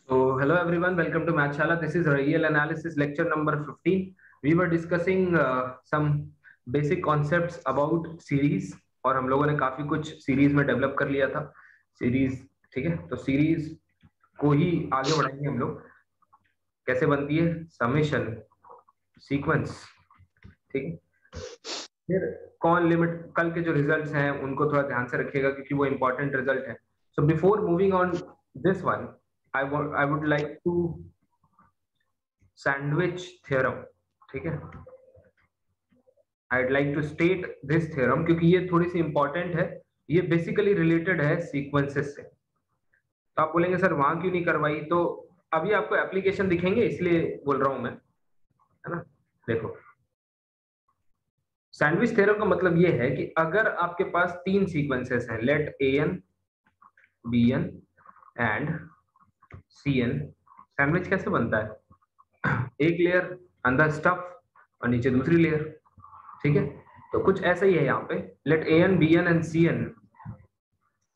So, hello everyone, welcome to Mathshala. This is real analysis lecture number 15. We were discussing some basic concepts about series और हम लोगों ने काफी कुछ series में डेवलप कर लिया था सीरीज. ठीक है, तो सीरीज को ही आगे बढ़ाएंगे हम लोग. कैसे बनती है? Summation, sequence. ठीक है, फिर कौन लिमिट, कल के जो रिजल्ट्स हैं उनको थोड़ा ध्यान से रखिएगा क्योंकि वो इंपॉर्टेंट रिजल्ट है. So before moving on this one, I would like to sandwich theorem. ठीक है, I'd like to state this theorem क्योंकि ये थोड़ी सी इंपॉर्टेंट है. ये बेसिकली रिलेटेड है सीक्वेंसेस से. तो आप बोलेंगे सर वहां क्यों नहीं करवाई, तो अभी आपको एप्लीकेशन दिखेंगे इसलिए बोल रहा हूं मैं, है ना. देखो, सैंडविच थ्योरम का मतलब ये है कि अगर आपके पास तीन सीक्वेंसेस हैं, let an, bn and cn. Sandwich कैसे बनता है? एक लेयर अंदर स्टफ और नीचे दूसरी लेयर. ठीक है, तो कुछ ऐसा ही है यहाँ पे. Let an, bn and cn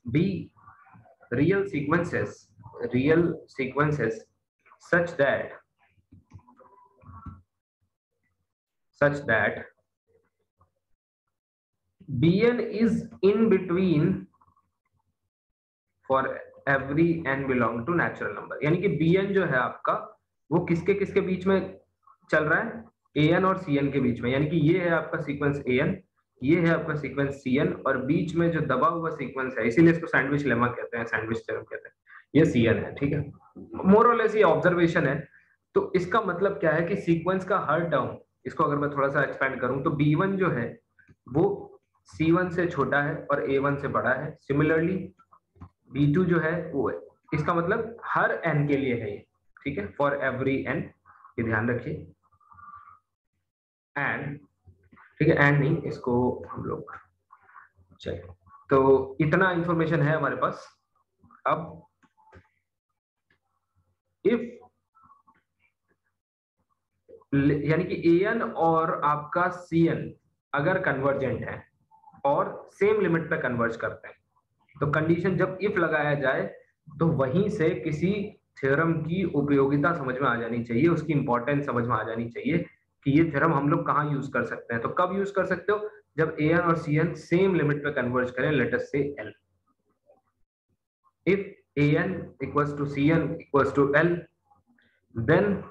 be real sequences such that bn is in between for every n belong to natural number. यानी कि bn जो है आपका वो किसके किसके बीच में चल रहा है? an और cn के बीच में. यानी कि ये है आपका सीक्वेंस an, ये है आपका सीक्वेंस cn और बीच में जो दबा हुआ सीक्वेंस है, इसीलिए इसको सैंडविच लेमा कहते हैं, सैंडविच थ्योरम कहते हैं. ये cn है. ठीक है, मोर और लेस ये ऑब्जर्वेशन है. तो इसका मतलब क्या है कि सीक्वेंस का हर टर्म, इसको अगर मैं थोड़ा सा एक्सपेंड करूं तो b1 जो है वो c1 से छोटा है और a1 से बड़ा है. सिमिलरली b2 जो है वो है. इसका मतलब हर n के लिए है ये. ठीक है, फॉर एवरी n, ये ध्यान रखिए. एंड, ठीक है, एंड नहीं, इसको हम लोग चलिए. तो इतना इंफॉर्मेशन है हमारे पास. अब इफ, यानी कि an और आपका cn अगर कन्वर्जेंट है और सेम लिमिट पे कन्वर्ज करते हैं, तो कंडीशन जब इफ लगाया जाए तो वहीं से किसी थ्योरम की उपयोगिता समझ में आ जानी चाहिए, उसकी इंपॉर्टेंस समझ में आ जानी चाहिए कि ये थ्योरम हम लोग कहाँ यूज कर सकते हैं. तो कब यूज कर सकते हो? जब an और cn सेम लिमिट पे कन्वर्ज करें. लेट अस से l. If an equals to cn equals to l, then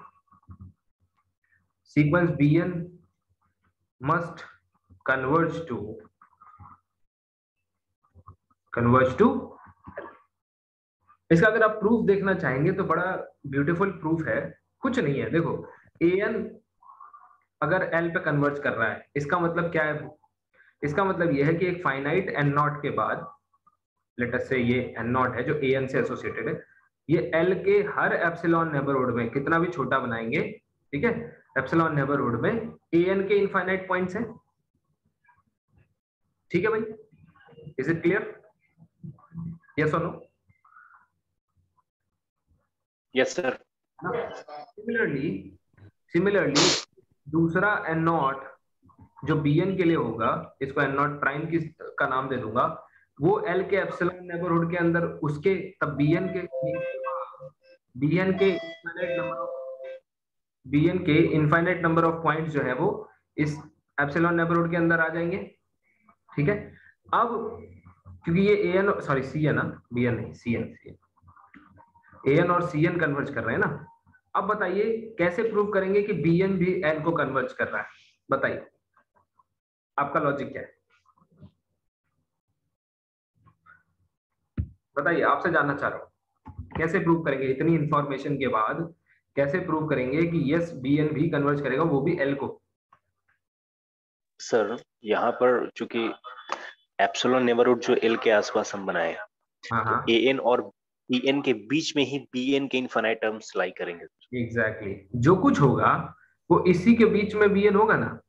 sequence bn must converge to इसका अगर आप प्रूफ देखना चाहेंगे तो बड़ा ब्यूटीफुल प्रूफ है. कुछ नहीं है, देखो, an अगर l पे कन्वर्ज कर रहा है, इसका मतलब क्या है? इसका मतलब यह है कि एक फाइनाइट n नॉट के बाद, लेट अस से ये n नॉट है जो an से एसोसिएटेड है, ये l के हर एप्सिलॉन नेबरहुड में कितना भी छोटा बनाएंगे, ठीक है, एप्सिलॉन नेबरहुड में an के इनफाइनाइट पॉइंट्स हैं. ठीक है भाई, इज इट क्लियर? यस और नो? Yes sir. सिमिलरली दूसरा n नॉट जो bn के लिए होगा, इसको n नॉट प्राइम का नाम दे दूंगा, वो l के एप्सिलॉन नेबरहुड के अंदर उसके, तब bn के इनफाइनाइट नंबर ऑफ पॉइंट्स जो है वो इस एप्सिलॉन नेबरहुड के अंदर आ जाएंगे. ठीक है, अब क्योंकि ये an, सॉरी cn, bn नहीं, cn an और cn कन्वर्ज कर रहे हैं ना. अब बताइए कैसे प्रूव करेंगे कि bn भी n को कन्वर्ज कर रहा है? बताइए आपका लॉजिक क्या है? बताइए, आपसे जानना चाह रहा हूं कैसे प्रूव करेंगे इतनी इंफॉर्मेशन के बाद, कैसे प्रूव करेंगे कि यस bn भी कन्वर्ज करेगा, वो भी l को? सर यहाँ पर चूंकि एप्सिलॉन नेबरहुड जो l के आसपास हम बनाए, हाँ, तो an और bn के बीच में ही bn के इनफाइनाइट टर्म्स लाई करेंगे. एग्जैक्टली, जो कुछ होगा वो इसी के बीच में bn होगा ना.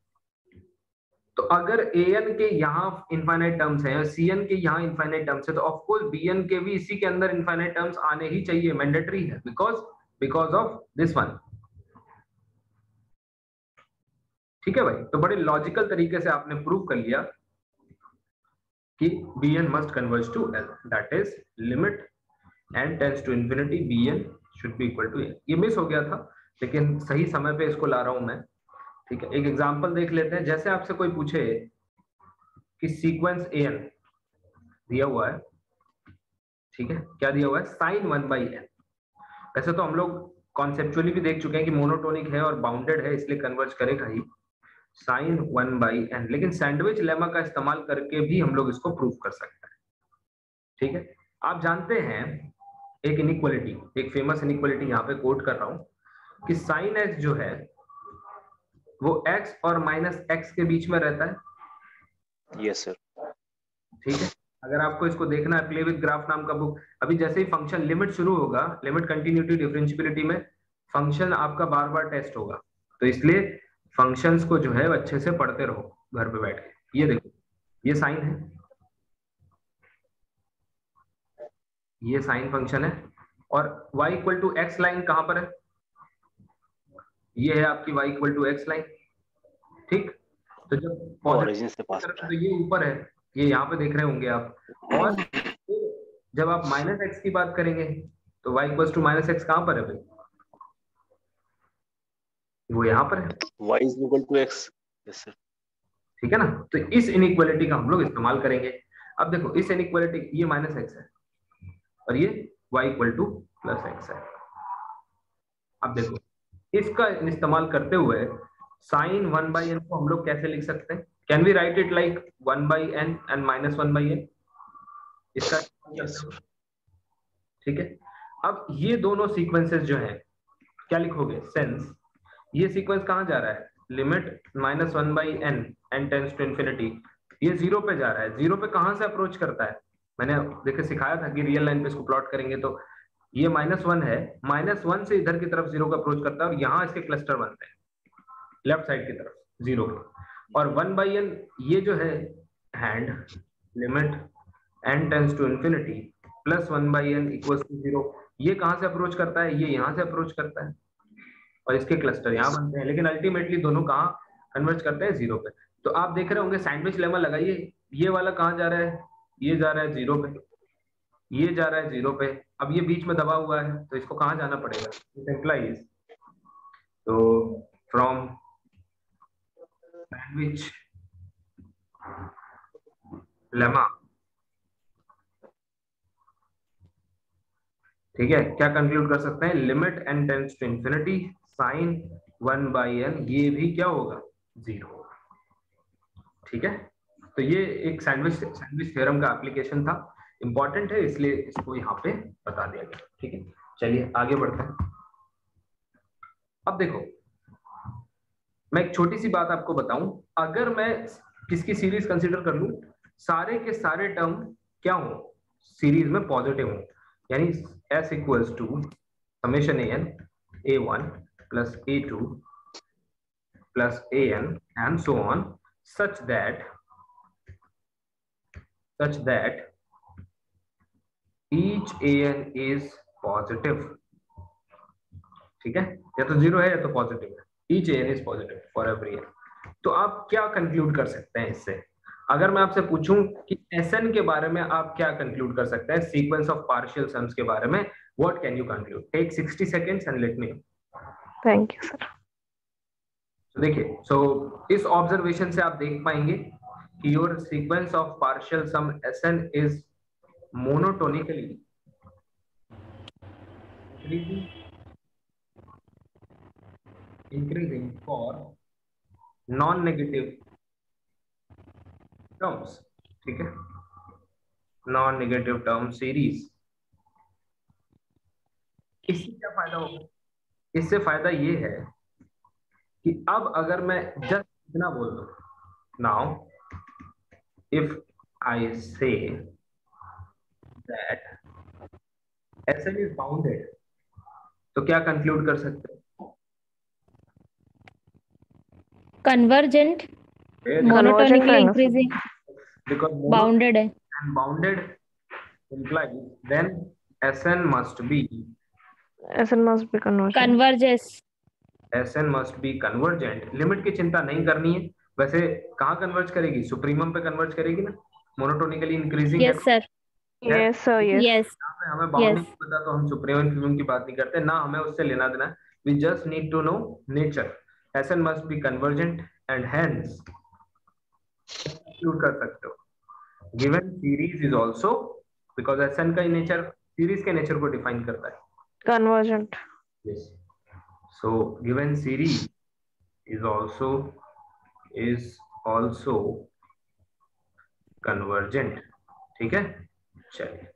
तो अगर an के यहाँ इनफाइनाइट टर्म्स है और cn के यहाँ इनफाइनाइट टर्म्स है, तो ऑफ कोर्स bn के भी इसी के अंदर इनफाइनाइट टर्म्स आने ही चाहिए, मैंडेटरी है, बिकॉज ऑफ दिस वन. ठीक है भाई, तो बड़े लॉजिकल तरीके से आपने प्रूव कर लिया कि bn must converge to l, that is limit n tends to infinity bn should be equal to, ये मिस हो गया था लेकिन सही समय पे इसको ला रहा हूं मैं। ठीक है, एक एग्जांपल देख लेते हैं। जैसे आपसे कोई पूछे कि सीक्वेंस an दिया हुआ है, ठीक है, क्या दिया हुआ है, साइन 1/n। वैसे तो हम लोग कॉन्सेप्चुअली भी देख चुके हैं कि मोनोटोनिक है और बाउंडेड है, इसलिए कन्वर्ज करेगा ही साइन 1/n, लेकिन सैंडविच लेमा का इस्तेमाल करके भी हम लोग इसको प्रूव कर सकते हैं। ठीक है, आप जानते हैं एक इनइक्वालिटी, एक फेमस इनइक्वालिटी यहाँ पे कोट कर रहा हूं कि साइन x जो है वो x और माइनस x के बीच में रहता है। Yes sir. ठीक है, अगर आपको इसको देखना है, प्ले विद ग्राफ नाम का बुक, अभी जैसे ही फंक्शन लिमिट शुरू होगा, लिमिट कंटिन्यूटी डिफरेंशियबिलिटी में फंक्शन आपका बार बार टेस्ट होगा, तो इसलिए फंक्शंस को जो है अच्छे से पढ़ते रहो घर पे बैठ के। ये देखो, ये साइन है, ये साइन फंक्शन है, और y equal to x line कहां पर है, ये है आपकी y equal to x line. ठीक, तो जब ओरिजिन से पास पॉजिटिव तो ये ऊपर है, ये यहाँ पे देख रहे होंगे आप, और जब आप माइनस एक्स की बात करेंगे तो y equal to minus x कहां पर है भाई, वो यहाँ पर है। y is equal to x। Yes sir. ठीक है ना, तो इस इनइक्वालिटी का हम लोग इस्तेमाल करेंगे। अब देखो इस इनइक्वालिटी, ये माइनस एक्स है और ये y equal two plus x है। अब देखो इसका इस्तेमाल करते हुए साइन 1/n को हम लोग कैसे लिख सकते हैं, can we write it like 1/n and minus 1/n, इसका यस। ठीक है। अब ये दोनों सीक्वेंसेस जो हैं, क्या लिखोगे, सेंस, ये सीक्वेंस कहां जा रहा है, limit -1/n and tends to infinity, ये जीरो पे जा रहा है। जीरो पे कहां से अप्रोच करता है, मैंने देखिए सिखाया था कि रियल लाइन पे इसको प्लॉट करेंगे तो ये -1 है, -1 से इधर की तरफ जीरो का अप्रोच करता है और यहाँ इसके क्लस्टर बनते हैं लेफ्ट साइड की तरफ जीरो के, और 1/n ये जो है hand limit n tends to infinity plus 1/n equals to 0, ये कहां से अप्रोच करता है, ये यहां से अप्रोच करता है और इसके क्लस्टर यहाँ बनते हैं, लेकिन अल्टीमेटली दोनों कहाँ कन्वर्ज करते हैं, जीरो पे। तो आप देख रहे होंगे सैंडविच लेमा लगाइए, ये वाला कहाँ जा रहा है, ये जा रहा है जीरो पे, ये जा रहा है जीरो पे, अब ये बीच में दबा हुआ है तो इसको कहाँ जाना पड़ेगा, इट इंप्लाइज, तो फ्रॉम सैंडविच लेमा, ठीक है, क्या कंक्लूड कर सकते हैं, limit n tends to infinity sine 1/n, ये भी क्या होगा, जीरो। ठीक है, तो ये एक सैंडविच थ्योरम का एप्लीकेशन था, इंपॉर्टेंट है इसलिए इसको यहाँ पे बता दिया गया। ठीक है, चलिए आगे बढ़ते हैं। अब देखो मैं एक छोटी सी बात आपको बताऊं, अगर मैं किसकी सीरीज कंसीडर कर लूं, सारे के सारे टर्म क्या हो, सीरीज में पॉजिटिव हो, यानी s equals to summation an a1 plus a2 plus an and so on such that each an is positive। ठीक है, या तो जीरो है या तो पॉजिटिव है, each an is positive for every n। तो आप क्या कंक्लूड कर सकते हैं इससे, अगर मैं आपसे पूछूं कि Sn के बारे में आप क्या कंक्लूड कर सकते हैं, सीक्वेंस ऑफ पार्शियल सम्स के बारे में, what can you conclude, take 60 seconds and let me know. Thank you sir. तो देखिए, सो इस ऑब्जर्वेशन से आप देख पाएंगे कि your sequence of partial sum Sn is monotonically increasing for non-negative terms। ठीक है, non-negative term series। इससे क्या फायदा होगा, इससे फायदा ये है कि अब अगर मैं जस्ट इतना बोल दूं, नाउ इफ आई से that Sn is bounded, तो क्या कंक्लूड कर सकते हैं, convergent, monotonically increasing, because bounded है, and bounded implies then Sn must be converges, Sn must be convergent। Limit की चिंता नहीं करनी है, वैसे कहाँ कन्वर्ज करेगी, सुप्रीमम पे कन्वर्ज करेगी ना, monotonically increasing. Yes sir, Yes, yes, हमें बाउंडिंग Yes. पता तो हम सुप्रीम इन्फीरियम की बात नहीं करते ना, हमें उससे लेना देना। We just need to know nature. Sn must be convergent and hence include कर सकते हो given series is also, because Sn का नेचर सीरीज के नेचर को डिफाइन करता है। Convergent. Yes. So given series is also convergent। ठीक है, चलिए।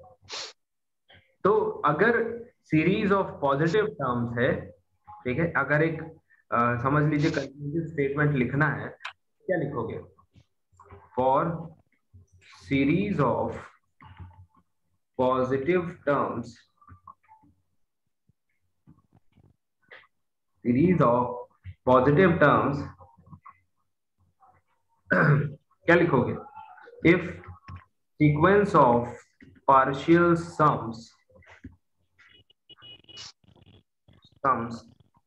तो अगर सीरीज ऑफ पॉजिटिव टर्म्स है, ठीक है, अगर एक समझ लीजिए कंक्लूसिव स्टेटमेंट लिखना है, क्या लिखोगे? For series of positive terms, series of positive terms क्या लिखोगे? If sequence of partial sums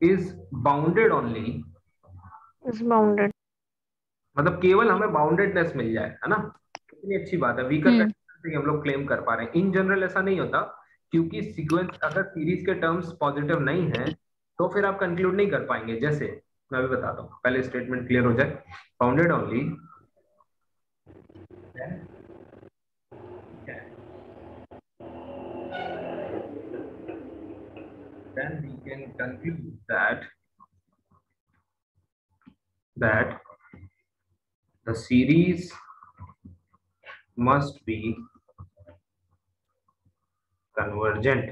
is bounded only, Is bounded. मतलब केवल हमें बाउंडेडनेस मिल जाए, है ना, कितनी अच्छी बात है। वीकर कंडीशन हम लोग क्लेम कर पा रहे हैं। इन जनरल ऐसा नहीं होता, क्योंकि सीक्वेंस अगर सीरीज के टर्म्स पॉजिटिव नहीं है तो फिर आप कंक्लूड नहीं कर पाएंगे। जैसे मैं भी बताता हूँ, पहले स्टेटमेंट क्लियर हो जाए। Bounded only then we can conclude that the series must be convergent।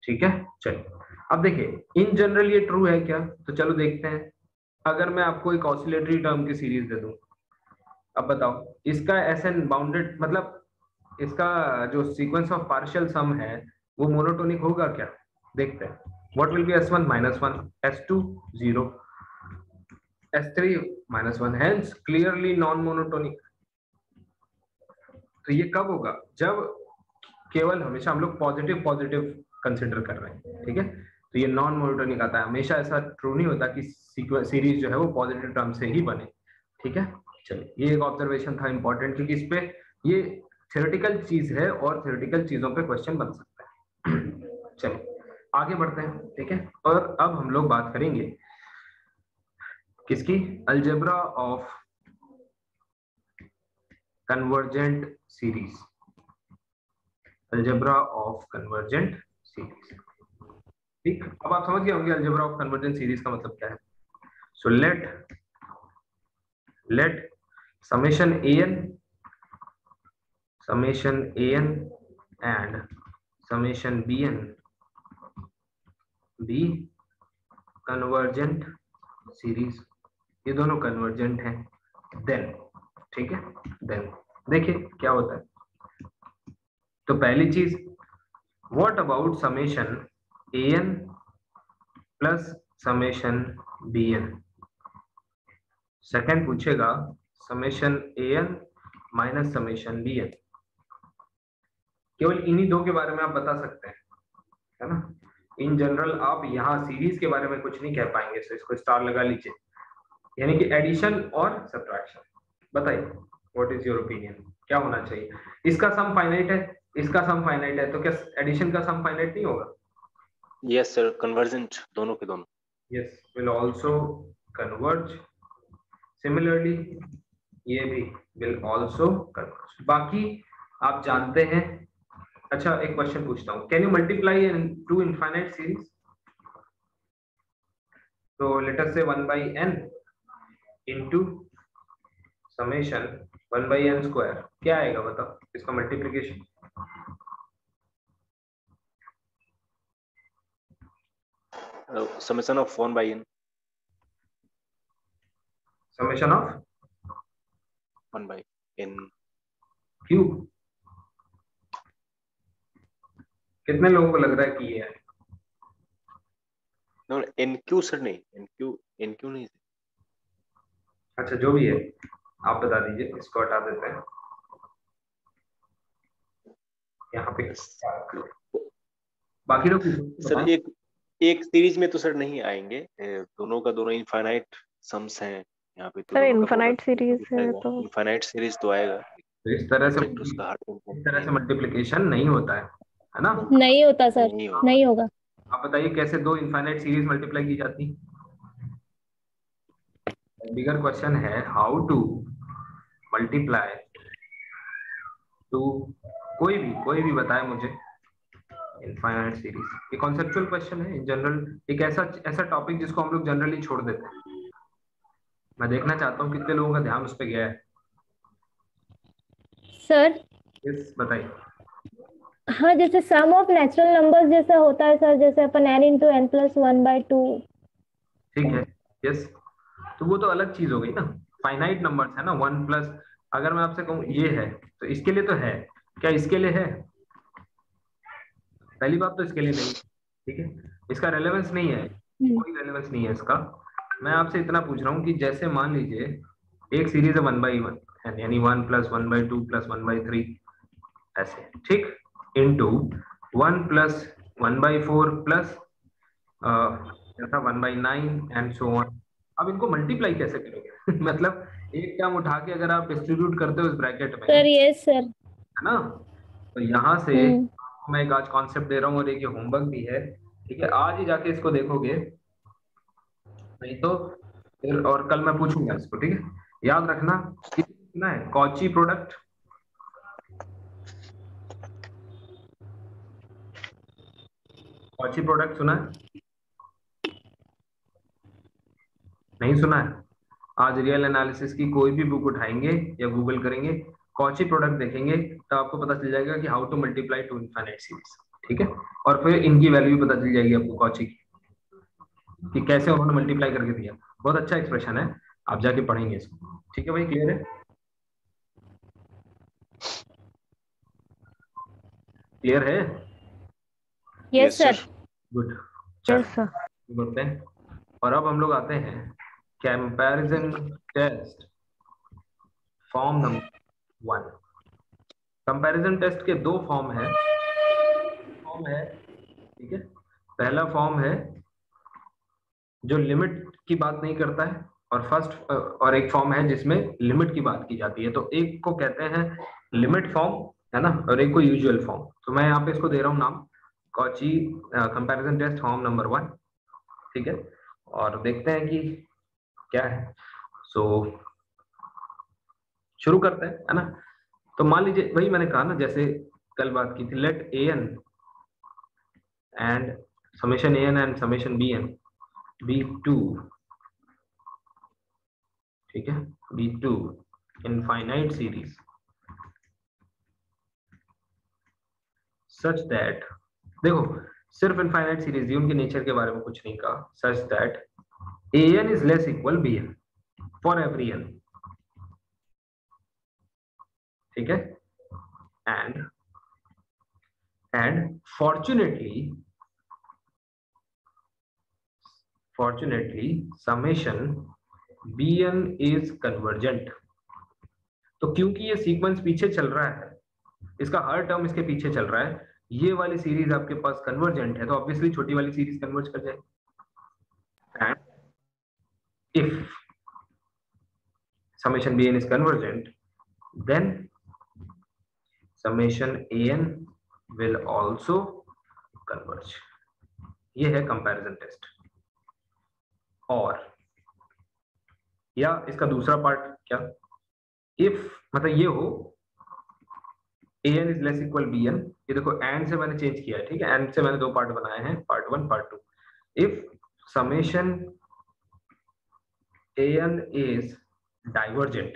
ठीक है, चलिए। अब देखिए इन जनरल ये ट्रू है क्या, तो चलो देखते हैं। अगर मैं आपको एक ऑसिलेटरी टर्म की सीरीज दे दूं, अब बताओ इसका Sn बाउंडेड, मतलब इसका जो सीक्वेंस ऑफ पार्शियल सम है वो मोनोटोनिक होगा क्या? देखते हैं। What will be S1 -1, S2 0, S3 -1, hence clearly non monotonic. तो ये कब होगा? जब केवल हमेशा हम लोग पॉजिटिव पॉजिटिव कंसिडर कर रहे हैं, ठीक है, तो ये नॉन मोनोटोनिक आता है। हमेशा ऐसा ट्रू नहीं होता कि सीरीज जो है वो पॉजिटिव टर्म से ही बने। ठीक है, चलिए, ये एक ऑब्जर्वेशन था इंपॉर्टेंट, क्योंकि इस पे ये थ्योरेटिकल चीज है और थ्योरेटिकल चीजों पे क्वेश्चन बन सकता है। चलिए आगे बढ़ते हैं, ठीक है। और अब हम लोग बात करेंगे किसकी? Algebra of convergent series. Algebra of convergent series, ठीक। अब आप समझ गए होंगे अलजेब्रा ऑफ कन्वर्जेंट सीरीज का मतलब क्या है। So let summation an and summation bn be convergent series। ये दोनों कन्वर्जेंट हैं। देन, ठीक है, देन देखिए क्या होता है। तो पहली चीज, what about summation an plus summation bn। Second पूछेगा summation an minus summation bn। केवल इन्हीं दो के बारे में आप बता सकते हैं, है ना। इन जनरल आप यहाँ सीरीज के बारे में कुछ नहीं कह पाएंगे, तो इसको स्टार लगा लीजिए। यानी कि एडिशन और सब्ट्रैक्शन। बताइए व्हाट इज योर ओपिनियन, क्या होना चाहिए? इसका सम फाइनाइट है, इसका सम फाइनाइट है, तो क्या एडिशन का सम फाइनाइट नहीं होगा? यस सर, कन्वर्जेंट दोनों के दोनों। Yes, will also converge. Similarly ये भी विल आल्सो कन्वर्ज। बाकी आप जानते हैं। अच्छा, एक क्वेश्चन पूछता हूँ, can you multiply two infinite series? तो लेट अस से 1/n into summation 1/n square, क्या आएगा बताओ इसका multiplication? Summation of 1/n। Summation of 1/n cube. कितने लोगों को लग रहा है कि ये है? नो, nq सर नहीं, nq नहीं। अच्छा, जो भी है आप बता दीजिए, इसको हटा देते हैं यहाँ पे। बाकी लोग सर एक सीरीज में तो सर नहीं आएंगे, दोनों का दोनों इनफाइनाइट सम्स हैं यहाँ पे, तो सर दोनों का इनफाइनाइट सीरीज है तो इनफाइनाइट सीरीज तो आएगा। तो इस तरह से तो उसका hard इस तरह से मल्टीप्लिकेशन नहीं होता है ना। नहीं होता सर, नहीं होगा। नहीं होगा। आप बताइए कैसे दो इनफाइनाइट सीरीज मल्टीप्लाई की जाती। बिगर क्वेश्चन है हाउ टू मल्टीप्लाई टू, कोई भी बताए मुझे इनफाइनाइट सीरीज। ये कॉन्सेप्चुअल क्वेश्चन है इन जनरल, एक ऐसा टॉपिक जिसको हम लोग जनरली छोड़ देते हैं। मैं देखना चाहता हूँ कितने लोगों का ध्यान उस पर गया है। सर यस बताइए। हाँ, जैसे सम ऑफ नेचुरल नंबर्स जैसा होता है सर, जैसे अपन n इंटू एन प्लस 1/2। ठीक है। यस, तो वो तो अलग चीज हो गई ना, फाइनाइट नंबर्स है ना। 1+, अगर मैं आपसे कहूँ ये है तो इसके लिए तो है, क्या इसके लिए है? पहली बात तो इसके लिए नहीं, ठीक है, इसका रेलेवेंस नहीं है, कोई रेलेवेंस नहीं है इसका। मैं आपसे इतना पूछ रहा हूँ कि जैसे मान लीजिए एक सीरीज है 1/1 यानी 1+1/2+1/3 ऐसे, ठीक, इंटू 1+1/4 प्लस जैसा 1/9 एंड सो ऑन। अब इनको मल्टीप्लाई कैसे करोगे? मतलब एक टर्म उठा के अगर आप डिस्ट्रीब्यूट करते हो इस ब्रैकेट में, सर यस सर। है ना, तो यहाँ से मैं एक आज कॉन्सेप्ट दे रहा हूँ और एक ये होमवर्क भी है, ठीक है, आज ही जाके इसको देखोगे, नहीं तो फिर और कल मैं पूछूंगा इसको, ठीक है। याद रखना कि सुना है कॉची प्रोडक्ट, कॉची प्रोडक्ट सुना है? नहीं सुना है? आज रियल एनालिसिस की कोई भी बुक उठाएंगे या गूगल करेंगे, कॉची प्रोडक्ट देखेंगे, तो आपको पता चल जाएगा कि how to multiply two infinite series, ठीक है। और फिर इनकी वैल्यू पता चल जाएगी आपको कॉची की, कि कैसे उन्होंने मल्टीप्लाई करके दिया। बहुत अच्छा एक्सप्रेशन है, आप जाके पढ़ेंगे इसको, ठीक है भाई, क्लियर है? क्लियर है? Yes sir. गुड, यस चलो सर। बोलते हैं। और अब हम लोग आते हैं comparison test form number 1। Comparison test के दो फॉर्म है, ठीक है। पहला फॉर्म है जो लिमिट की बात नहीं करता है, और एक फॉर्म है जिसमें लिमिट की बात की जाती है। तो एक को कहते हैं लिमिट फॉर्म, है ना, और एक को यूजुअल फॉर्म। तो मैं यहाँ पे इसको दे रहा हूँ नाम Cauchy comparison test form number 1, ठीक है। और देखते हैं कि क्या है। सो शुरू करते हैं, है ना। तो मान लीजिए वही मैंने कहा ना, जैसे कल बात की थी, let a n and summation a n and summation b n b 2, ठीक है, b 2 infinite series such that, देखो सिर्फ इनफाइनाइट सीरीज, उनके नेचर के बारे में कुछ नहीं कहा, such that a n is less equal b n for every n, ठीक है। And fortunately summation b n is convergent. तो क्योंकि ये सीक्वेंस पीछे चल रहा है, इसका हर टर्म इसके पीछे चल रहा है, ये वाली सीरीज आपके पास कन्वर्जेंट है, तो ऑब्वियसली छोटी वाली सीरीज कन्वर्ज कर जाएगी। And if summation bn is convergent, then summation an will also converge। ये है कंपैरिजन टेस्ट। और या इसका दूसरा पार्ट क्या, इफ मतलब ये हो an is less equal bn, ये देखो and से मैंने चेंज किया है, ठीक है, and से मैंने दो पार्ट बनाए हैं, part 1 part 2। If summation an is divergent,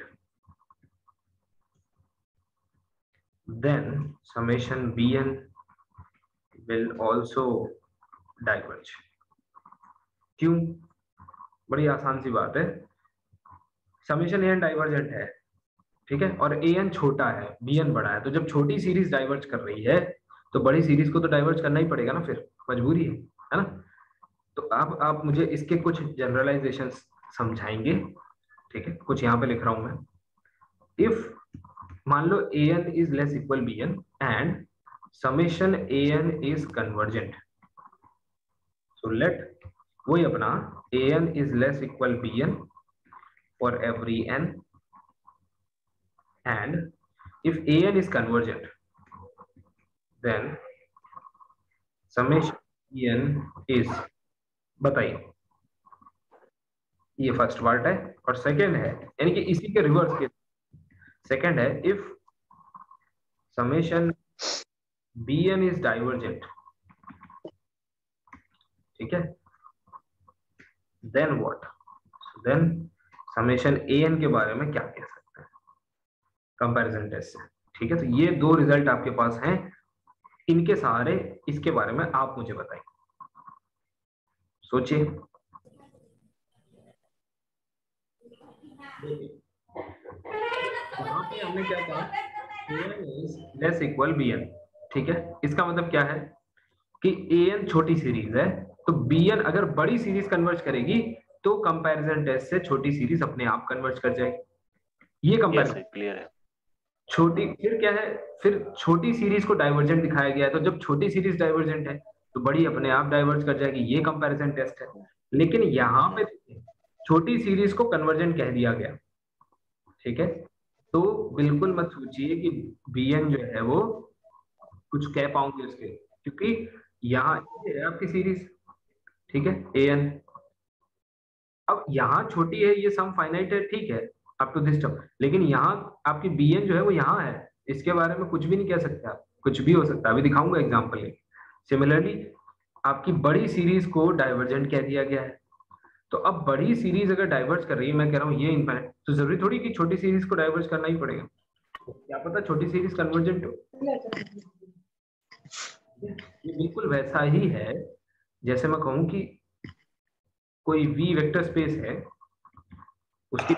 then summation bn will also diverge। क्यों? बड़ी आसान सी बात है, समेशन एन डाइवर्जेंट है, ठीक है, और ए एन छोटा है, बी एन बड़ा है, तो जब छोटी सीरीज डाइवर्ज कर रही है तो बड़ी सीरीज को तो डाइवर्ज करना ही पड़ेगा ना, फिर मजबूरी है ना। तो अब आप मुझे इसके कुछ जनरलाइजेशन समझाएंगे, ठीक है, कुछ यहाँ पे लिख रहा हूं मैं। इफ मान लो a n is less equal b n and summation a n is convergent, so let वही अपना a n is less equal b n for every n, and if an is convergent then summation en is, बताइए, ये first part है। और second है, यानी कि इसी के रिवर्स के सेकंड है, if summation bn is divergent, ठीक है, then what, then summation an के बारे में क्या कह सकते हैं कंपैरिजन टेस्ट से, ठीक है। तो ये दो रिजल्ट आपके पास हैं, इनके सहारे इसके बारे में आप मुझे बताइए, सोचिए। यहाँ पे हमने क्या कहा, an is less equal bn, ठीक है। इसका मतलब क्या है कि an छोटी सीरीज है, तो bn अगर बड़ी सीरीज कन्वर्ज करेगी तो कंपैरिजन टेस्ट से छोटी सीरीज अपने आप कन्वर्ज कर जाएगी। ये कंपैरिजन क्लियर है। छोटी, फिर क्या है, फिर छोटी सीरीज को डाइवर्जेंट दिखाया गया है, तो जब छोटी सीरीज डाइवर्जेंट है तो बड़ी अपने आप डाइवर्ज कर जाएगी, ये कंपैरिजन टेस्ट है। लेकिन यहाँ पे छोटी सीरीज को कन्वर्जेंट कह दिया गया, ठीक है। तो बिल्कुल मत सोचिए कि bn जो है वो कुछ कह पाऊंगे उसके, क्योंकि यहाँ ये है आपकी सीरीज, ठीक है, an। अब यहाँ छोटी है, ये सम फाइनाइट है, ठीक है, अप टू दिस टर्म, लेकिन यहाँ आपकी bn जो है वो यहाँ है, इसके बारे में कुछ भी नहीं कह सकते आप, कुछ भी हो सकता है, अभी दिखाऊंगा एग्जांपल लेके। सिमिलरली आपकी बड़ी सीरीज को डाइवर्जेंट कह दिया गया है, तो अब बड़ी सीरीज अगर डाइवर्ज कर रही है, मैं कह रहा हूँ ये इनफाइनाइट, तो जरूरी थोड़ी कि छोटी सीरीज को डाइवर्ज करना ही पड़ेगा, क्या पता छोटी सीरीज कन्वर्जेंट हो। ये बिल्कुल वैसा ही है जैसे मैं कहूँ कि कोई v वेक्टर स्पेस है उसकी,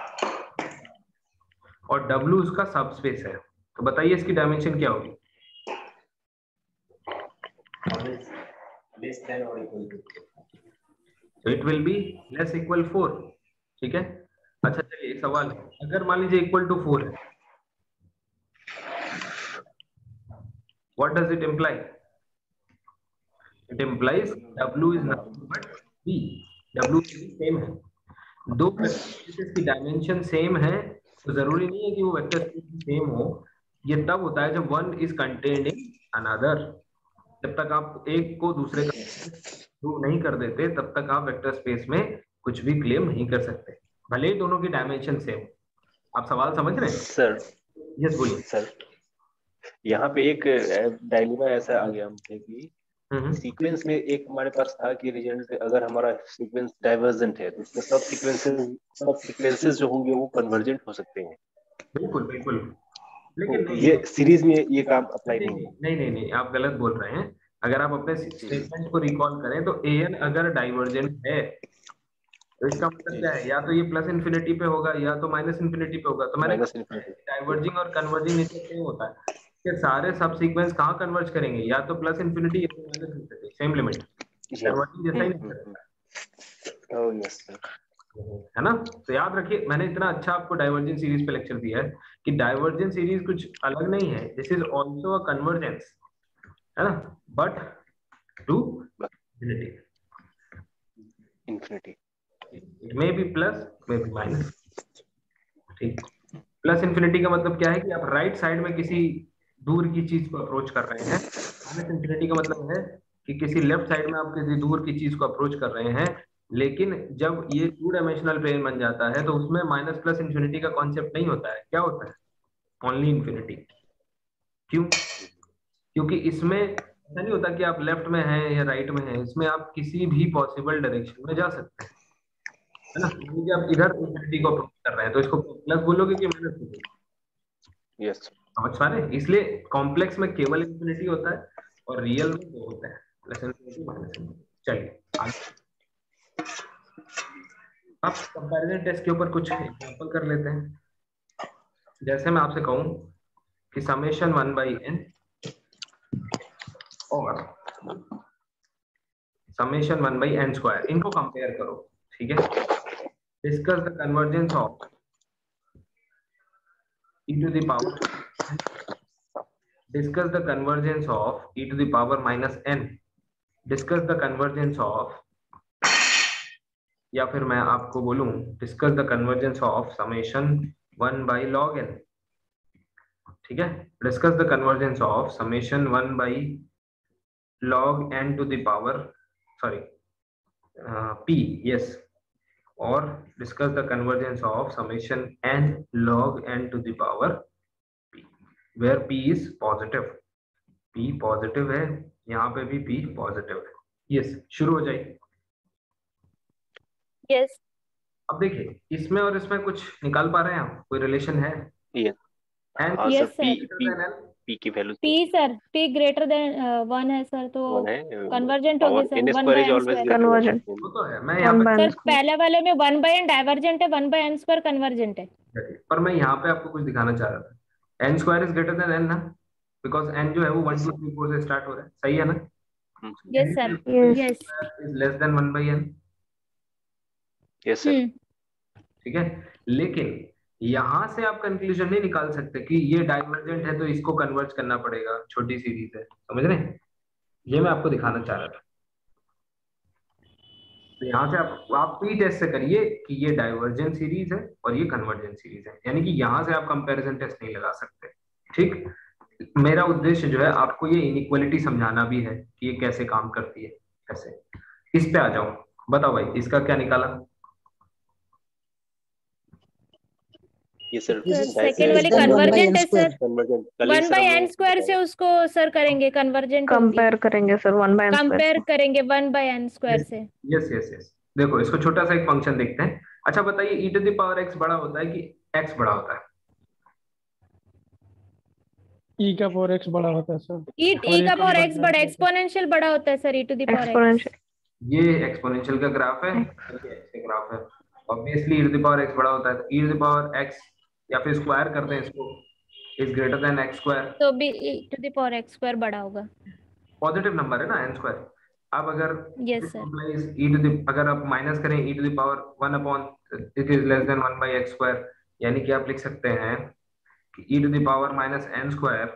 और w उसका सब स्पेस है, तो बताइए इसकी डायमेंशन क्या होगी। तो it will be less equal 4, ठीक है। अच्छा चलिए एक सवाल है, अगर मान लीजिए इक्वल टू 4 है, what does it imply, it implies w is nothing but v, w same है, दो वेक्टर स्पेसेस की डायमेंशन सेम है, तो जरूरी नहीं है कि वो वेक्टर स्पेस सेम हो, ये तब होता है जब one is contained in another. जब तक आप एक को दूसरे का प्रूव नहीं कर देते तब तक आप वेक्टर स्पेस में कुछ भी क्लेम नहीं कर सकते, भले ही दोनों की डायमेंशन सेम। आप सवाल समझ रहे हैं सर? यस बोलिए सर, यहाँ पे एक डायलेमा ऐसा आ गया हमसे कि सीक्वेंस में एक हमारे पास था कि रिजल्ट, अगर हमारा सीक्वेंस डाइवर्जेंट है तो उसमें सब सीक्वेंसेस जो होंगे वो कन्वर्जेंट हो सकते हैं। बिल्कुल बिल्कुल, लेकिन तो ये सीरीज में ये काम अप्लाई नहीं। नहीं, आप गलत बोल रहे हैं। अगर आप अपने स्टेटमेंट को रिकॉल करें तो an अगर डाइवर्जेंट है तो इसका मतलब क्या है, या तो ये प्लस इन्फिनिटी पे होगा या तो माइनस इन्फिनिटी पे होगा। तो मैंने डाइवर्जिंग और कन्वर्जिंग नेचर सेम होता है कि सारे सब सीक्वेंस कहाँ कन्वर्ज करेंगे, या तो प्लस इन्फिनिटी या तो minus infinity, same limit, converging जैसा ही नहीं करता। ओह यस सर, है ना। तो याद रखिए, मैंने इतना अच्छा आपको डाइवर्जेंट सीरीज पे लेक्चर दिया है कि डाइवर्जेंट सीरीज कुछ अलग नहीं है, this is also a convergence, है ना, but to infinity, it may be plus, may be minus, ठीक। प्लस इन्फिनिटी का मतलब क्या है कि आप राइट साइड में किसी दूर की चीज को अप्रोच कर रहे हैं, माइनस इन्फिनिटी का मतलब है कि किसी लेफ्ट साइड में आप किसी दूर की चीज को अप्रोच कर रहे हैं। लेकिन जब ये टू डायमेंशनल प्लेन बन जाता है तो उसमें माइनस प्लस इन्फिनिटी का कॉन्सेप्ट नहीं होता है, क्या होता है, ओनली इन्फिनिटी। क्यों? क्योंकि इसमें ऐसा नहीं होता कि आप लेफ्ट में हैं या राइट में हैं, इसमें आप किसी भी पॉसिबल डायरेक्शन में जा सकते हैं, है ना। क्योंकि आप इधर इन्फिनिटी को अप्रोच कर रहे हैं तो इसको प्लस बोलोगे कि माइनस बोलोगे। यस, समझ पा रहे हैं? इसलिए कॉम्प्लेक्स में केवल इन्फिनिटी होता है और रियल में दो होता है, प्लस इन्फिनिटी माइनस इन्फिनिटी। चलिए आगे अब कंपैरिजन टेस्ट के ऊपर कुछ एग्जांपल कर लेते हैं। जैसे मैं आपसे कहूं कि समेशन 1/n और समेशन 1/n², इनको कंपेयर करो, ठीक है। Discuss the convergence of e to the power, discuss the convergence of e to the power minus n, discuss the convergence of, या फिर मैं आपको बोलूं discuss the convergence of summation 1/log n, ठीक है, discuss the convergence of summation 1 by log n to the power, sorry, p, yes, or discuss the convergence of summation n log n to the power p, where p is positive. p positive है, यहाँ पे भी p positive है. Yes, शुरू हो जाइए. Yes अब देखिए, इसमें और इसमें कुछ निकाल पा रहे हैं आप? कोई रिलेशन है? यस एन हाँ Yes, सर, sir. पी की value p sir p greater then 1 है सर, तो 1 है, कन्वर्जेंट होगी power sir n 1 square by is n always square. Convergent. वो तो है, मैं यहाँ 1 पे by सर n square. पहले वाले में 1 बाय n डाइवर्जेंट है, 1 बाय n स्क्वायर कन्वर्जेंट है. पर मैं यहाँ पे आपको कुछ दिखाना चाह रहा था. N square is greater than n ना, बिकॉज एन जो है वो 1 2 3 4 से स्टार्ट हो रहा है, सही है ना? Yes sir. Yes. Yes. Is less than 1 by n. Yes sir. ठीक है, लेकिन यहां से आप कंक्लूजन नहीं निकाल सकते कि ये डाइवर्जेंट है तो इसको कन्वर्ज करना पड़ेगा, छोटी सीरीज है, समझ रहे हैं? ये मैं आपको दिखाना चाह रहा था. तो यहाँ से आप पी टेस्ट से करिए कि ये डाइवर्जेंट सीरीज है और ये कन्वर्जेंट सीरीज है, यानी कि यहाँ से आप कंपैरिजन टेस्ट नहीं लगा सकते. ठीक, मेरा उद्देश्य जो है आपको ये इनइक्वालिटी समझाना भी है कि ये कैसे काम करती है. कैसे, इस पे आ जाओ, बताओ भाई इसका क्या निकाला? ये सर सेकेंड वाली कन्वर्जेंट है sir. Convergent 1 by n square से उसको सर करेंगे, कन्वर्जेंट Compare करेंगे sir 1 by n square. Compare करेंगे 1 बाय n स्क्वायर से. Yes yes yes. देखो इसको छोटा सा एक फंक्शन देखते हैं. अच्छा बताइए, e to the power x बड़ा होता है कि x बड़ा होता है? e का पावर x बड़ा होता है सर. e का पावर x बड़ा, एक्सपोनेंशियल बड़ा होता है sir e to the power x. Exponential. ये एक्सपोनेंशियल का ग्राफ है, ये x का ग्राफ है. Obviously e to the power x बड़ा होता है, तो e to the power x या फिर स्क्वायर करते हैं इसको, is greater than x square. तो भी e to the power x square बड़ा होगा. पॉजिटिव नंबर है ना n स्क्वायर. अब अगर yes sir. e to the, अगर आप माइनस करें e to the power 1 upon it is less than 1 by x square, यानी कि आप लिख सकते हैं कि e to the power minus n square,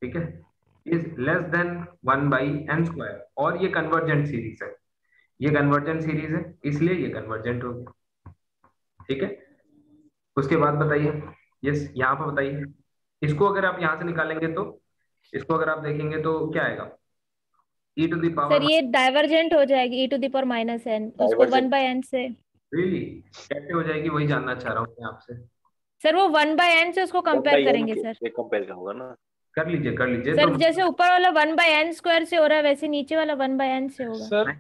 ठीक है, is less than 1 by n square. और ये कन्वर्जेंट सीरीज है, ये कन्वर्जेंट सीरीज है, इसलिए ये कन्वर्जेंट होगी. ठीक है, उसके बाद बताइए, यस यहाँ पर बताइए, इसको अगर आप यहाँ से निकालेंगे तो, इसको अगर आप देखेंगे तो क्या आएगा? e to the sir power, ये डाइवर्जेंट हो जाएगी e to the power minus n, उसको 1 बाय n से. रियली कैसे हो जाएगी वही जानना चाह रहा हूँ मैं आपसे. सर वो 1 बाय n से उसको कंपेयर करेंगे सर. ये कंपेयर होगा ना. कर लीजिए सर तो जैसे ऊपर वाला 1 बाय n स्क्वायर से हो रहा है, वैसे नीचे वाला 1 बाय n से होगा. सर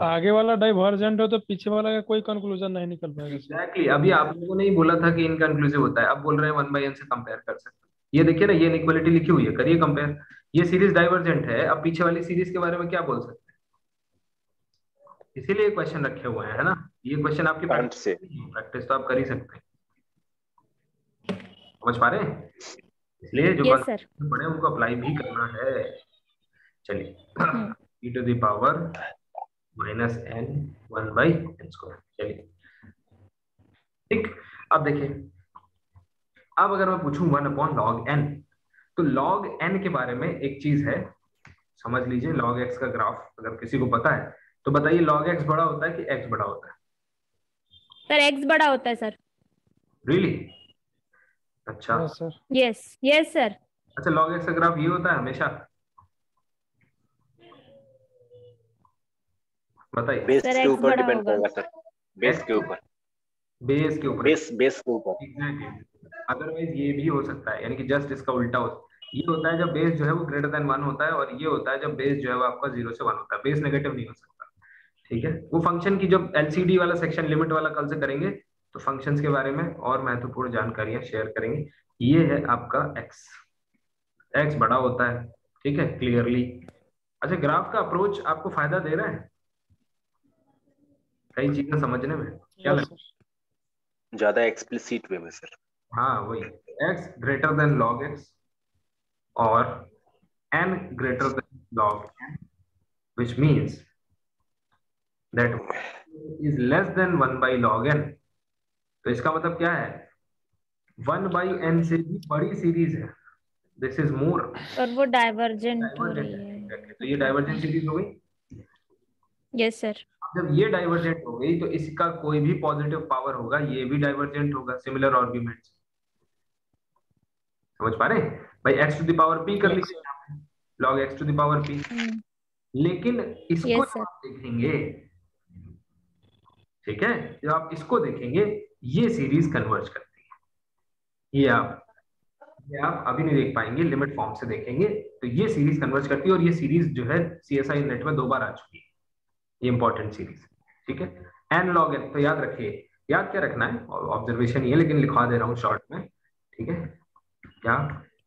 आगे वाला डाइवर्जेंट हो तो पीछे वाला का कोई कंक्लूजन नहीं निकल पाएगा सर. एग्जैक्टली, अभी आप लोगों ने ही बोला था कि इनकंक्लूसिव होता है, अब बोल रहे हैं 1 बाई n से कंपेयर कर सकते हैं. ये देखिए ना, ये इनइक्वालिटी लिखी हुई है, करिए कंपेयर. ये सीरीज डाइवर्जेंट है, अब पीछे वाली सीरीज के बारे में क्या बोल सकते हैं? इसीलिए क्वेश्चन रखे हुए हैं, है ना? ये क्वेश्चन आपकी प्रैक्टिस तो आप कर ही सकते हैं. समझ पा रहे हैं? इसलिए जो यस सर. पढ़े उनको अप्लाई भी करना है. चलिए, e to the power minus n 1 by n square. चलिए ठीक, अब देखिए, अब अगर मैं पूछूं 1 अपॉन लॉग n, तो लॉग n के बारे में एक चीज है, समझ लीजिए. लॉग x का ग्राफ अगर किसी को पता है तो बताइए, लॉग x बड़ा होता है कि x बड़ा होता है? सर x बड़ा होता है सर. रियली? अच्छा सर. Yes sir. अच्छा, लॉग x का ग्राफ ये होता है हमेशा? बताइए. बेस सर के x ऊपर बड़ा डिपेंड होगा. करेगा सर. बेस के ऊपर. बेस के ऊपर. बेस के ऊपर. अदरवाइज ये भी हो सकता है, यानी कि जस्ट इसका उल्टा होता है. ये होता है जब बेस जो है वो ग्रेटर देन 1 होता है, और ये होता है जब बेस जो है वो आपका 0 से 1 होता है. बेस नेगेटिव नहीं हो सकता. ठीक है, वो फंक्शन की जब एलसीडी वाला सेक्शन, लिमिट वाला कल से करेंगे तो फंक्शंस के बारे में और महत्वपूर्ण जानकारियां शेयर करेंगे. ये है आपका x बड़ा होता है. ठीक है, क्लियरली. अच्छा, ग्राफ का अप्रोच आपको फायदा दे रहा है कई चीजें समझने में? क्या लगता है? ज्यादा एक्सप्लिसिट वे में सर. हाँ वही, x greater than log x और n greater then log n, which means that is less than 1 by log n. तो इसका मतलब क्या है? 1 by n से भी बड़ी सीरीज है. This is more. और वो डाइवर्जेंट हो रही है. तो ये डाइवर्जेंट सीरीज हो गई. Yes sir. जब ये डाइवर्जेंट हो गई तो इसका कोई भी पॉजिटिव पावर होगा, ये भी डाइवर्जेंट होगा, सिमिलर आर्गुमेंट्स. समझ पा रहे हैं भाई? x to the power p कर लीजिए, log x to the power p। लेकिन इसको यस जब सर। आप देखेंगे, ठीक है, जब आप इसको देखेंगे ये सीरीज कन्वर्ज करती है। ये आप अभी नहीं देख पाएंगे, लिमिट फॉर्म से देखेंगे तो ये सीरीज कन्वर्ज करती है। और ये सीरीज जो है CSI नेट में 2 बार आ चुकी है, ये इंपॉर्टेंट सीरीज, ठीक है। एन लॉग एन, तो याद रखिए, याद क्या रखना है, ऑब्जर्वेशन ये, लेकिन लिखवा दे रहा हूँ शॉर्ट में, ठीक है। क्या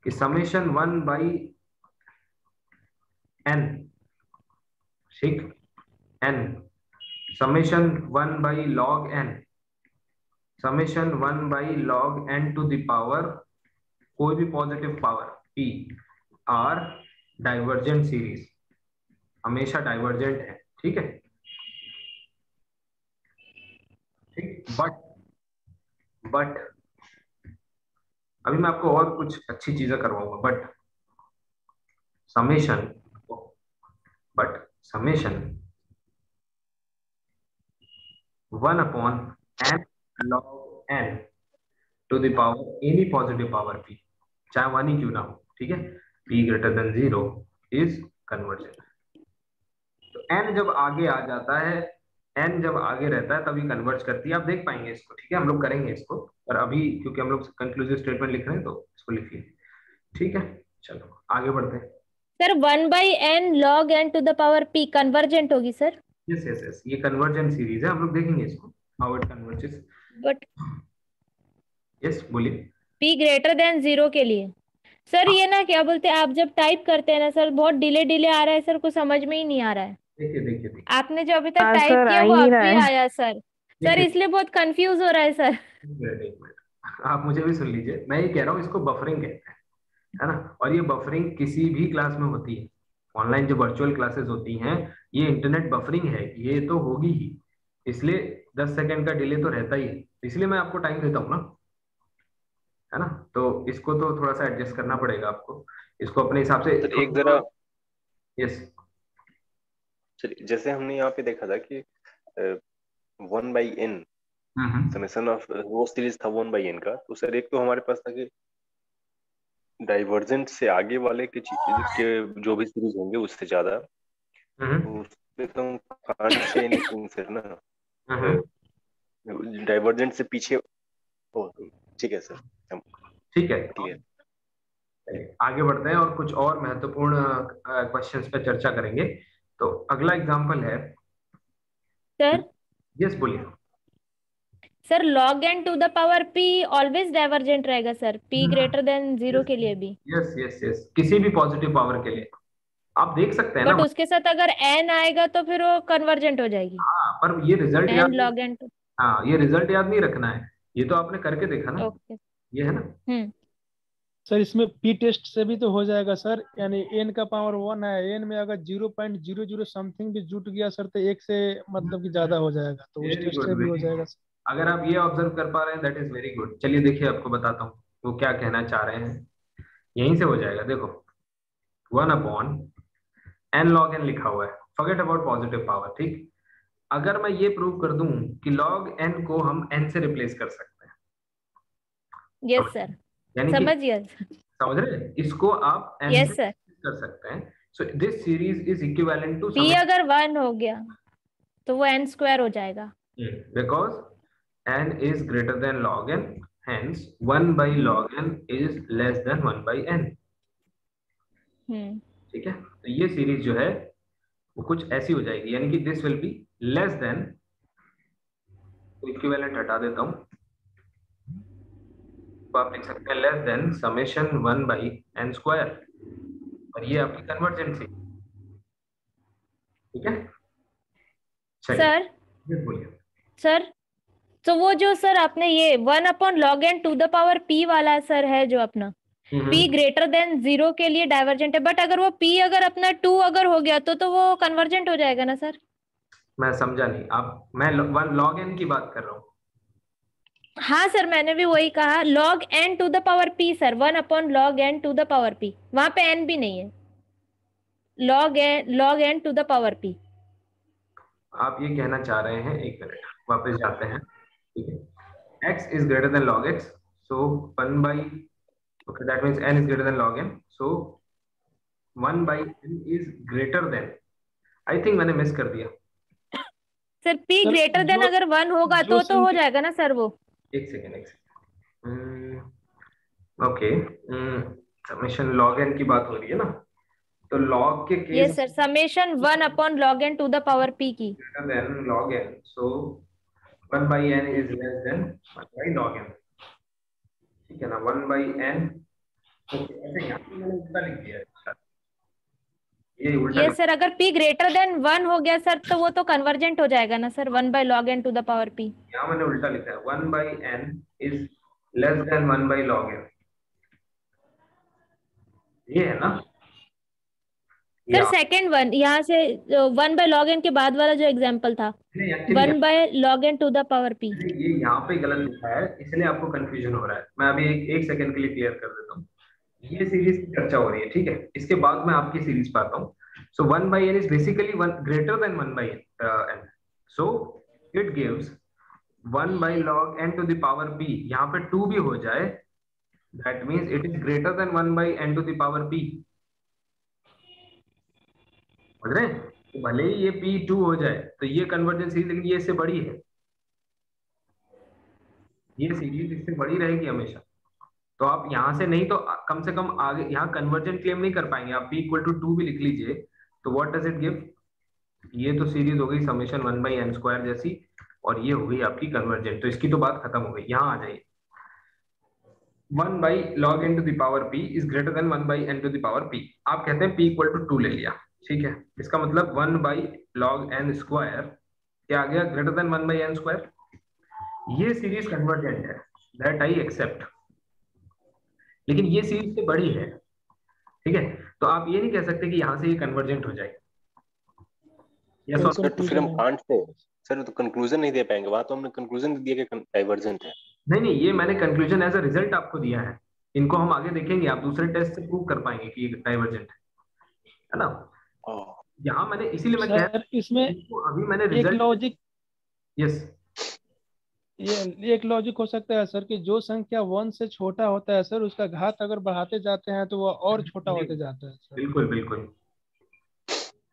कि समेशन 1/n, ठीक, n, summation 1/log n, summation 1/log n to the power कोई भी positive power p are divergent series, हमेशा डाइवर्जेंट है, ठीक है, ठीक। बट अभी मैं आपको और कुछ अच्छी चीजें करवाऊंगा, summation summation 1/n log n to the power any positive power p, चाहे 1 ही क्यों ना हो, ठीक है, p greater than 0 is convergent. तो n जब आगे आ जाता है, n जब आगे रहता है तभी कन्वर्ज करती है। आप देख पाएंगे इसको, ठीक है, हम लोग करेंगे इसको, पर अभी क्योंकि हम लोग कंक्लूसिव स्टेटमेंट लिख रहे हैं तो इसको लिखिए, ठीक है। चलो आगे बढ़ते हैं। Sir 1/n log n to the power p convergent होगी सर? यस यस यस, ये कन्वर्जेंट सीरीज है, हम लोग देखेंगे इसको how it converges. But yes बोलिए। p ग्रेटर देन 0 के लिए सर, ये ना क्या बोलते हैं, आप जब टाइप करते हैं ना सर, बहुत डिले आ रहा है सर, कुछ समझ में ही नहीं आ रहा है। देखिए देखिए देखिए आपने जो अभी तक हाँ टाइप सर, आ किया ही वो नहीं रहा अभी है। आया सर। सर देखिए, इसलिए बहुत कंफ्यूज हो रहा है सर। एक मिनट, आप मुझे भी सुन लीजिए, मैं ये कह रहा हूँ इसको बफरिंग कहते हैं, है ना। और ये बफरिंग किसी भी क्लास में होती है, ऑनलाइन जो वर्चुअल क्लासेस होती हैं, ये इंटरनेट बफरिंग है, ये तो होगी ही, इसलिए 10 सेकंड का डिले तो रहता ही है, इसलिए मैं आपको टाइम देता हूँ ना, है ना। तो इसको तो थोड़ा सा एडजस्ट करना पड़ेगा आपको, इसको अपने हिसाब से। तो एक जरा, यस, चलिए, जैसे हमने यहाँ पे देखा था कि 1/n समेशन ऑफ वो सीरीज था 1/n का, तो सर एक तो हमारे पास था कि डाइवर्जेंट से आगे वाले के के जो भी सीरीज होंगे उससे ज्यादा, तो उसमें तो कांट से एनीथिंग सर ना, डाइवर्जेंट से पीछे। ओ ठीक है सर, ठीक है, क्लियर। आगे बढ़ते हैं और कुछ और महत्वपूर्ण क्वेश्चंस पे चर्चा करेंगे। तो अगला एग्जांपल है, सर यस बोलिए। Sir log n to the power p always divergent रहेगा सर, p ग्रेटर देन 0 के लिए भी। यस यस यस, किसी भी पॉजिटिव पावर के लिए आप देख सकते हैं ना। बट उसके साथ अगर n आएगा तो फिर वो कन्वर्जेंट हो जाएगी। हाँ, पर ये रिजल्ट n याद, log n टू। हाँ ये रिजल्ट याद नहीं रखना है, ये तो आपने करके देखा ना, ओके। ये है ना। सर इसमें पी टेस्ट से भी तो हो जाएगा सर, यानी एन का पावर 1 है, एन में अगर 0.00 समथिंग भी जुट गया सर तो एक से मतलब कि ज्यादा हो जाएगा, तो उस वेरी टेस्ट गुड, से भी हो वेरी जाएगा गुड, सर। अगर आप ये ऑब्जर्व कर पा रहे हैं दैट इज वेरी गुड। चलिए देखिए, आपको बताता हूँ वो क्या कहना चाह रहे हैं, यहीं से हो जाएगा। देखो 1/n log n लिखा हुआ है, फॉरगेट अबाउट पॉजिटिव पावर, ठीक। अगर मैं ये प्रूव कर दूं कि log n को हम n से रिप्लेस कर सकते हैं, यस सर, यानी कि समझ गया। समझ रहे हैं, इसको आप n यस से सर, कर सकते हैं। So this series is equivalent to p अगर 1 हो गया तो वो n स्क्वायर हो जाएगा, because n is greater than log n, hence 1/log n is less than 1/n, ठीक है। तो ये सीरीज जो है वो कुछ ऐसी हो जाएगी, यानी कि this will be less than, equivalent हटा देता हूं, तो आप लिख सकते हैं less than summation 1/n square, और ये आपकी कन्वर्जेंट, ठीक है। चलिए सर। ये बोलिए। सर तो वो जो सर आपने ये 1/log n to the power p वाला सर है जो अपना p ग्रेटर देन 0 के लिए डाइवर्जेंट है, बट अगर वो p अगर अपना 2 अगर हो गया तो वो कन्वर्जेंट हो जाएगा ना सर? मैं समझा नहीं, आप, मैं 1 log n की बात कर रहा हूँ। हाँ सर, मैंने भी वही कहा, log n to the power p sir, 1/log n to the power p, वहां पे n भी नहीं है, log n to the power p। आप ये कहना चाह रहे हैं, एक मिनट वापस जाते हैं, ठीक है। x is greater then log x, so 1/n Okay, that means n is greater than log n. So 1 by n is greater than, I think मैंने मिस कर दिया सर p ग्रेटर देन अगर 1 होगा तो हो जाएगा ना सर वो। एक second okay, summation log n की बात हो रही है ना, तो log के case yes sir, summation 1 upon log n to the power p की greater than log n, so 1 by n is less than 1 by log n, ठीक है ना। 1 by n, ओके, ऐसे यहाँ पे मैंने उल्टा लिख दिया है, ये उल्टा यस सर, अगर p ग्रेटर देन 1 हो गया सर तो वो तो कन्वर्जेंट हो जाएगा ना sir, 1 by log n to the power p। यहाँ मैंने उल्टा लिखा है, 1 by n is less than 1 by log n, ये है ना सर सेकंड वन, यहाँ से 1 by log n के बाद वाला जो एग्जांपल था, 1 by log n to the power p, ये यहाँ पे गलत लिखा है, इसलिए आपको कंफ्यूजन हो रहा है। मैं अभी एक सेकंड के लिए क्लियर कर देता हूँ। ये सीरीज की चर्चा हो रही है, ठीक है, इसके बाद मैं आपकी सीरीज पर आता हूँ। सो 1 by n is basically 1 greater than 1 by n, so it gives 1 by log n to the power p, यहाँ पे 2 भी हो जाए, that means it is greater than 1 by n to the power p, समझ रहे हैं? तो भले ही ये p2 हो जाए तो ये कन्वर्जेंस सीरीज, लेकिन ये इससे बड़ी है, ये सीरीज इससे बड़ी रहेगी हमेशा। तो आप यहाँ से नहीं तो कम से कम आगे यहाँ कन्वर्जेंट क्लेम नहीं कर पाएंगे आप, p इक्वल टू 2 भी लिख लीजिए, तो व्हाट डज इट गिव, ये तो सीरीज हो गई समेशन 1 by n स्क्वायर जैसी, और ये हो गई आपकी कन्वर्जेंट, तो इसकी तो बात खत्म हो गई। यहाँ आ जाइए, 1 by log n to the power p is greater than 1 by n to the power p, आप कहते हैं p इक्वल टू 2 ले लिया, ठीक है, इसका मतलब 1 by log n स्क्वायर क्या आ गया, greater than 1 by n square. ये सीरीज कन्वर्जेंट है, दैट आई एक्सेप्ट, लेकिन ये सीरीज से बड़ी है, ठीक है, तो आप ये नहीं कह सकते कि यहाँ से ये कन्वर्जेंट हो जाए। यस सर तो फिर हम कांट से सर तो कंक्लूजन नहीं दे पाएंगे, वहां तो हमने कंक्लूजन दे दिया कि डाइवर्जेंट है। नहीं, ये मैंने कंक्लूजन एज अ रिजल्ट आपको दिया है, इनको हम आगे देखेंगे, आप दूसरे टेस्ट से प्रूव कर पाएंगे कि ये डाइवर्जेंट है ना। यहाँ मैंने इसीलिए मैं कह इसमें अभी मैंने रिजल्ट लॉजिक, यस ये एक लॉजिक हो सकता है सर कि जो संख्या 1 से छोटा होता है सर, उसका घात अगर बढ़ाते जाते हैं तो वो और छोटा होते जाता है सर। बिल्कुल बिल्कुल,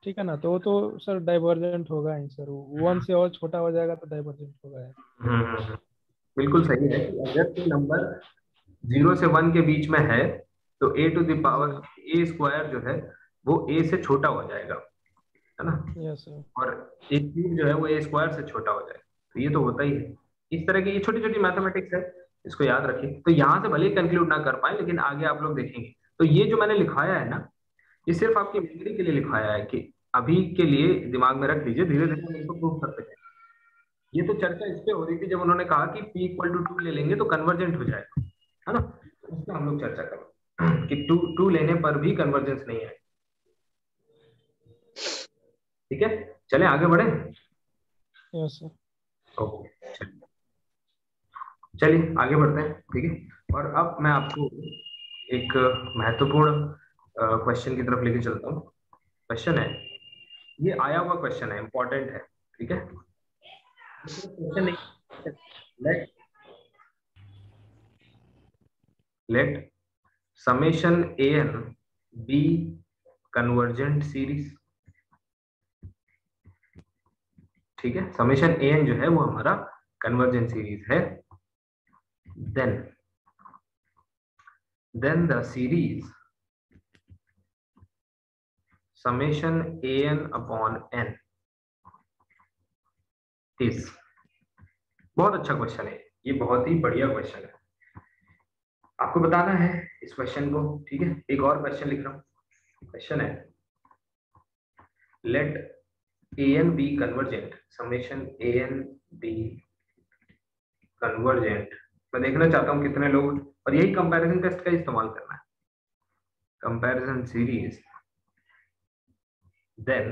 ठीक है ना, तो वो तो सर डाइवर्जेंट होगा ही सर, 1 से और छोटा हो जाएगा तो डाइवर्जेंट होगा। बिल्कुल सही है कि अगर कोई नंबर 0 से 1 के बीच में है तो a to the power a square जो है वो a से छोटा हो जाएगा, है ना। Yes sir. और a क्यूब जो है वो a स्क्वायर से छोटा हो जाएगा, तो ये तो होता ही है। इस तरह की ये छोटी छोटी मैथमेटिक्स है, इसको याद रखिए। तो यहाँ से भले ही कंक्लूड ना कर पाए, लेकिन आगे आप लोग देखेंगे। तो ये जो मैंने लिखाया है ना, ये सिर्फ आपकी मेमोरी के लिए लिखाया है कि अभी के लिए दिमाग में रख दीजिए, धीरे धीरे हम इसको प्रूव करते हैं। ये तो चर्चा इस पे हो रही थी जब उन्होंने कहा कि p इक्वल टू 2 ले लेंगे तो कन्वर्जेंट हो जाएगा, है ना, उसमें हम लोग चर्चा करें कि 2 लेने पर भी कन्वर्जेंस नहीं है। ठीक है, चले आगे बढ़े। Yes sir. ओके, चलिए आगे बढ़ते हैं, ठीक है। और अब मैं आपको एक महत्वपूर्ण क्वेश्चन की तरफ लेके चलता हूँ। क्वेश्चन है, ये आया हुआ क्वेश्चन है, इंपॉर्टेंट है, ठीक है। let summation an be convergent series, ठीक है। समेशन an जो है वो हमारा कन्वर्जेंट सीरीज है। then the series summation an upon n is, बहुत अच्छा क्वेश्चन है ये, बहुत ही बढ़िया क्वेश्चन है। आपको बताना है इस क्वेश्चन को, ठीक है। एक और क्वेश्चन लिख रहा हूँ। क्वेश्चन है let an be convergent, summation an be convergent। मैं देखना चाहता हूँ कितने लोग, और यही कंपैरिजन टेस्ट का इस्तेमाल करना है, comparison series. then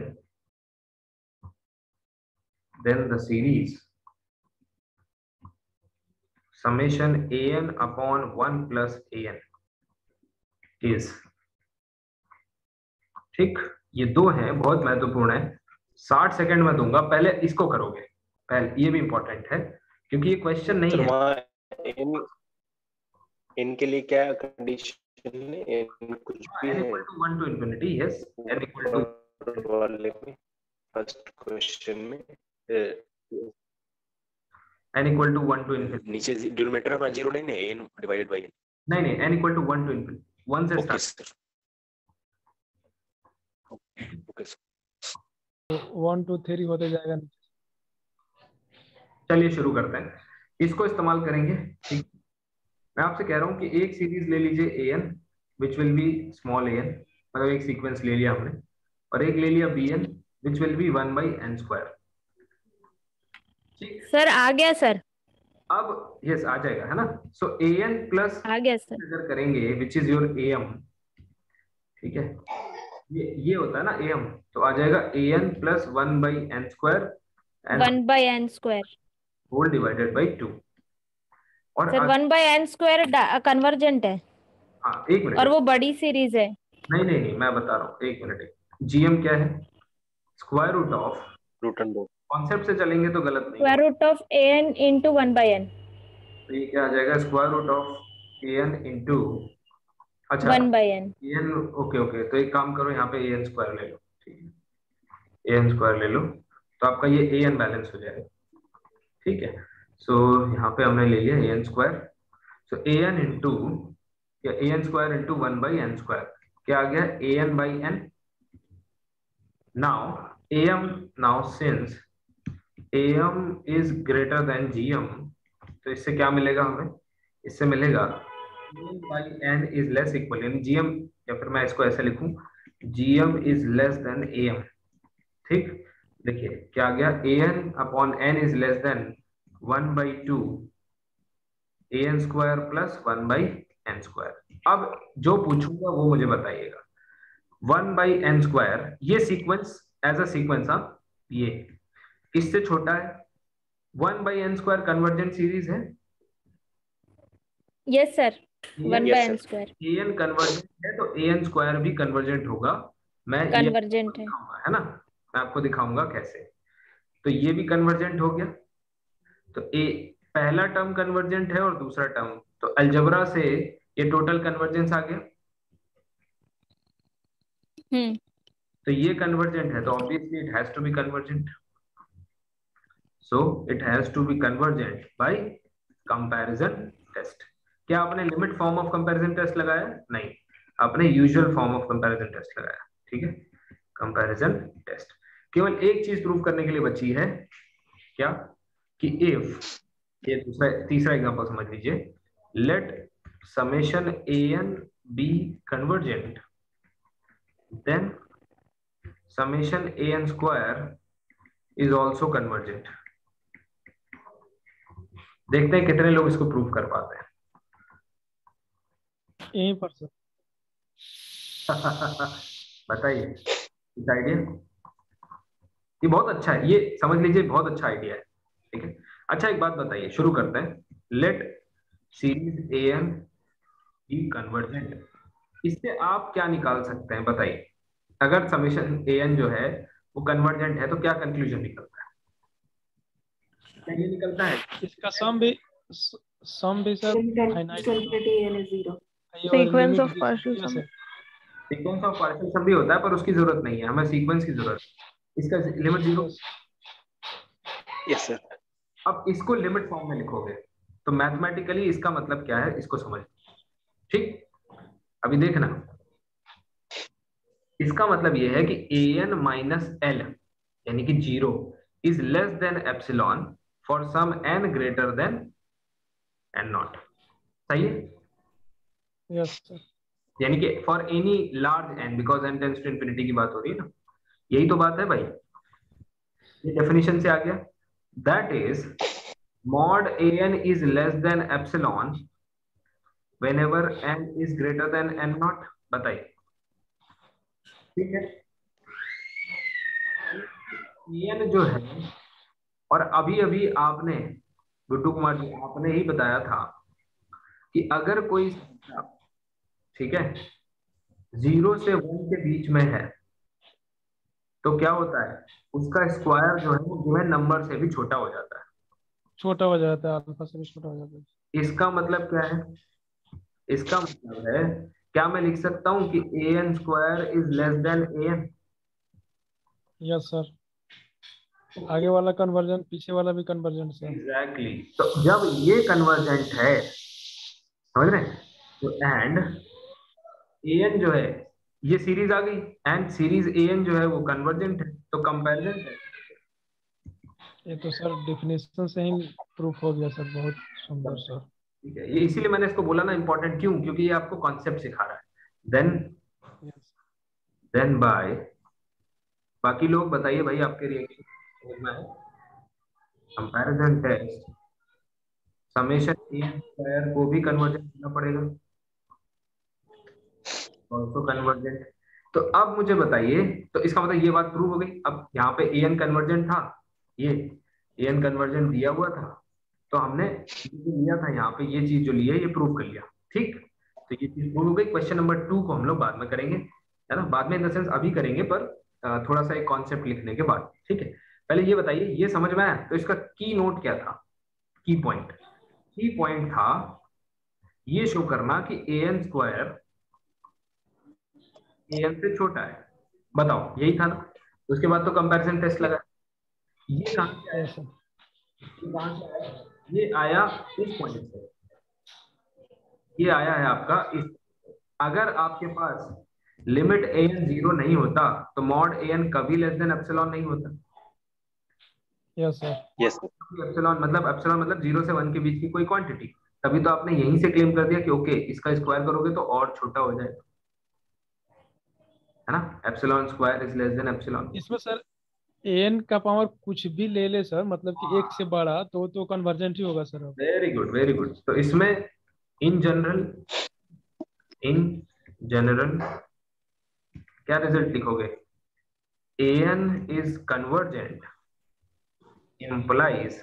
the series summation an upon 1 plus an is, ठीक। ये दो हैं, बहुत महत्वपूर्ण है। 60 सेकंड में दूंगा, पहले इसको करोगे, पहले ये भी इंपॉर्टेंट है क्योंकि ये क्वेश्चन नहीं है। इनके लिए क्या कंडीशन है? कुछ भी n है equal to 1 to infinity, yes, n equal to वाले में, फर्स्ट क्वेश्चन में n equal to 1 to infinity, नीचे डिनोमिनेटर अपना 0 नहीं है, n डिवाइडेड बाय n। नहीं n equal to 1 to infinity, 1 से okay start. Sir, okay sir, 1 2 3 होते जाएगा। चलिए शुरू करते हैं, इसको इस्तेमाल करेंगे। ठीक, मैं आपसे कह रहा हूं कि एक सीरीज ले लीजिए an which will be small an, मतलब एक सीक्वेंस ले लिया हमने, और एक ले लिया bn which will be 1 by n square। ठीक सर आ गया सर, अब यस आ जाएगा है ना। सो an प्लस आ गया सर। अगर करेंगे विच इज योर am, ठीक है, ये होता है ना am, तो आ जाएगा an plus 1 by n square 1 by n square whole divided by 2। और sir 1 by n square convergent है, हाँ एक मिनट, और वो बड़ी सीरीज है। नहीं मैं बता रहा हूँ, एक मिनट। gm क्या है? Square root of, root and dot, concept से चलेंगे तो गलत नहीं square root of an into 1 by n, तो ये क्या आ जाएगा? Square root of an into, अच्छा 1 by n। an, ओके तो एक काम करो, यहाँ पे an स्क्वायर ले लो, ठीक है, an स्क्वायर ले लो, तो आपका ये an बैलेंस हो जाएगा। ठीक है, सो यहाँ पे हमने ले लिया an square, so an into या an square into 1 by n square, क्या आ गया? an by n। Now since am is greater then gm, तो इससे क्या मिलेगा हमें? इससे मिलेगा am by n is less equal, यानी gm, या फिर मैं इसको ऐसे लिखूं, gm is less then am। ठीक, देखिए क्या आ गया? an upon n is less than 1 by 2 an square plus 1 by n square. अब जो पूछूंगा वो मुझे बताइएगा। 1 बाई n स्क्वायर, ये सीक्वेंस एज अ सीक्वेंस, हाँ, ये किससे छोटा है? 1 by n square convergent series है। Yes sir, 1 by n square an convergent है तो an स्क्वायर भी कन्वर्जेंट होगा। मैं कन्वर्जेंट है, है ना, मैं आपको दिखाऊंगा कैसे। तो ये भी कन्वर्जेंट हो गया, तो पहला टर्म कन्वर्जेंट है और दूसरा टर्म, तो अलजेब्रा से ये टोटल कन्वर्जेंस आ गया। तो ये कन्वर्जेंट है, तो obviously it has to be convergent, so it has to be convergent by comparison test. क्या आपने limit form of comparison test लगाया? नहीं, आपने usual form of comparison test लगाया। ठीक है, कंपैरिजन टेस्ट केवल एक चीज प्रूव करने के लिए बची है, क्या? कि इफ, ये तीसरा एग्जांपल समझ लीजिए, let summation an be convergent, then summation an square is also convergent. देखते हैं कितने लोग इसको प्रूव कर पाते हैं। यहीं पर सर। बताइए इस आइडिया, ये बहुत अच्छा है, ये समझ लीजिए बहुत अच्छा आइडिया है। ठीक है, अच्छा एक बात बताइए, शुरू करते हैं। Let series an be convergent, इससे आप क्या निकाल सकते हैं बताइए? अगर समेशन an जो है वो कन्वर्जेंट है तो क्या कंक्लूजन निकलता है? क्या ये निकलता है? इसका सम भी sir finite sequence of partial sum, sequence of partial sum भी होता है, पर उसकी जरूरत नहीं है, हमें सीक्वेंस की जरूरत है। इसका लिमिट 0। Yes sir. अब इसको लिमिट फॉर्म में लिखोगे तो मैथमेटिकली इसका मतलब क्या है, इसको समझ। ठीक, अभी देखना, इसका मतलब यह है कि an माइनस एल यानी कि 0 is less than epsilon for some n greater than n naught. सही है? Yes sir. यानी कि for any large n, because n tends to infinity की बात हो रही है ना, यही तो बात है भाई। ये डेफिनेशन से आ गया, that is mod an is less than epsilon whenever n is greater than n naught। बताइए, ठीक है? n जो है, और अभी अभी आपने, गुड्डू कुमार जी, आपने ही बताया था कि अगर कोई संख्या, ठीक है, 0 से 1 के बीच में है तो क्या होता है? उसका स्क्वायर जो है वो गिवन नंबर से भी छोटा हो जाता है। छोटा हो जाता है, अल्फा से भी छोटा हो जाता है। इसका मतलब क्या है? इसका मतलब है क्या मैं लिख सकता हूं कि an square is less then an? Yes sir, आगे वाला कन्वर्जन पीछे वाला भी कन्वर्जन सर। एग्जैक्टली तो जब ये कन्वर्जेंट है, समझ रहे हैं, तो एंड an जो है ये सीरीज आ गई, एंड सीरीज an जो है वो कन्वर्जेंट है, तो कंपैरिजन है। ये तो सर डेफिनेशन से ही प्रूफ हो गया सर, बहुत सुंदर सर। ठीक है, ये इसीलिए मैंने इसको बोला ना इंपॉर्टेंट क्यों, क्योंकि ये आपको कॉन्सेप्ट सिखा रहा है। देन बाय, बाकी लोग बताइए भाई आपके रिएक्शन समझ में आए? Comparison test summation an square को भी कन्वर्जेंट करना पड़ेगा, ऑल्सो कन्वर्जेंट। तो अब मुझे बताइए, तो इसका मतलब ये बात प्रूव हो गई। अब यहाँ पे an कन्वर्जेंट था, ये an कन्वर्जेंट दिया हुआ था, तो हमने ये लिया था यहाँ पे, ये चीज जो ली है ये प्रूव कर लिया। ठीक, तो ये चीज प्रूव हो गई। क्वेश्चन नंबर 2 को हम लोग बाद में करेंगे, है ना, बाद में इन द सेंस अभी करेंगे, पर थोड़ा सा एक कॉन्सेप्ट लिखने के बाद। ठीक है, पहले ये बताइए, ये समझ में आया? तो इसका की नोट क्या था, की पॉइंट था ये शो करना कि an स्क्वायर an से छोटा है। बताओ, यही था ना? उसके बाद तो कंपैरिजन टेस्ट लगा। ये कहां से आया? ये कहां से आया? ये आया इस पॉइंट से, ये आया है आपका इस। अगर आपके पास लिमिट an 0 नहीं होता तो मॉड an कभी लेस देन एप्सिलॉन नहीं होता। Yes sir. Yes sir. Epsilon मतलब 0 से 1 के बीच की कोई क्वांटिटी। तभी तो आपने यहीं से क्लेम कर दिया कि ओके इसका स्क्वायर करोगे तो और छोटा हो जाएगा, है ना, epsilon square is less than epsilon. इसमें सर an का पावर कुछ भी ले ले सर, मतलब कि एक से बड़ा तो कन्वर्जेंट ही होगा sir. Very good, very good. तो इसमें इन जनरल क्या रिजल्ट लिखोगे? an is convergent implies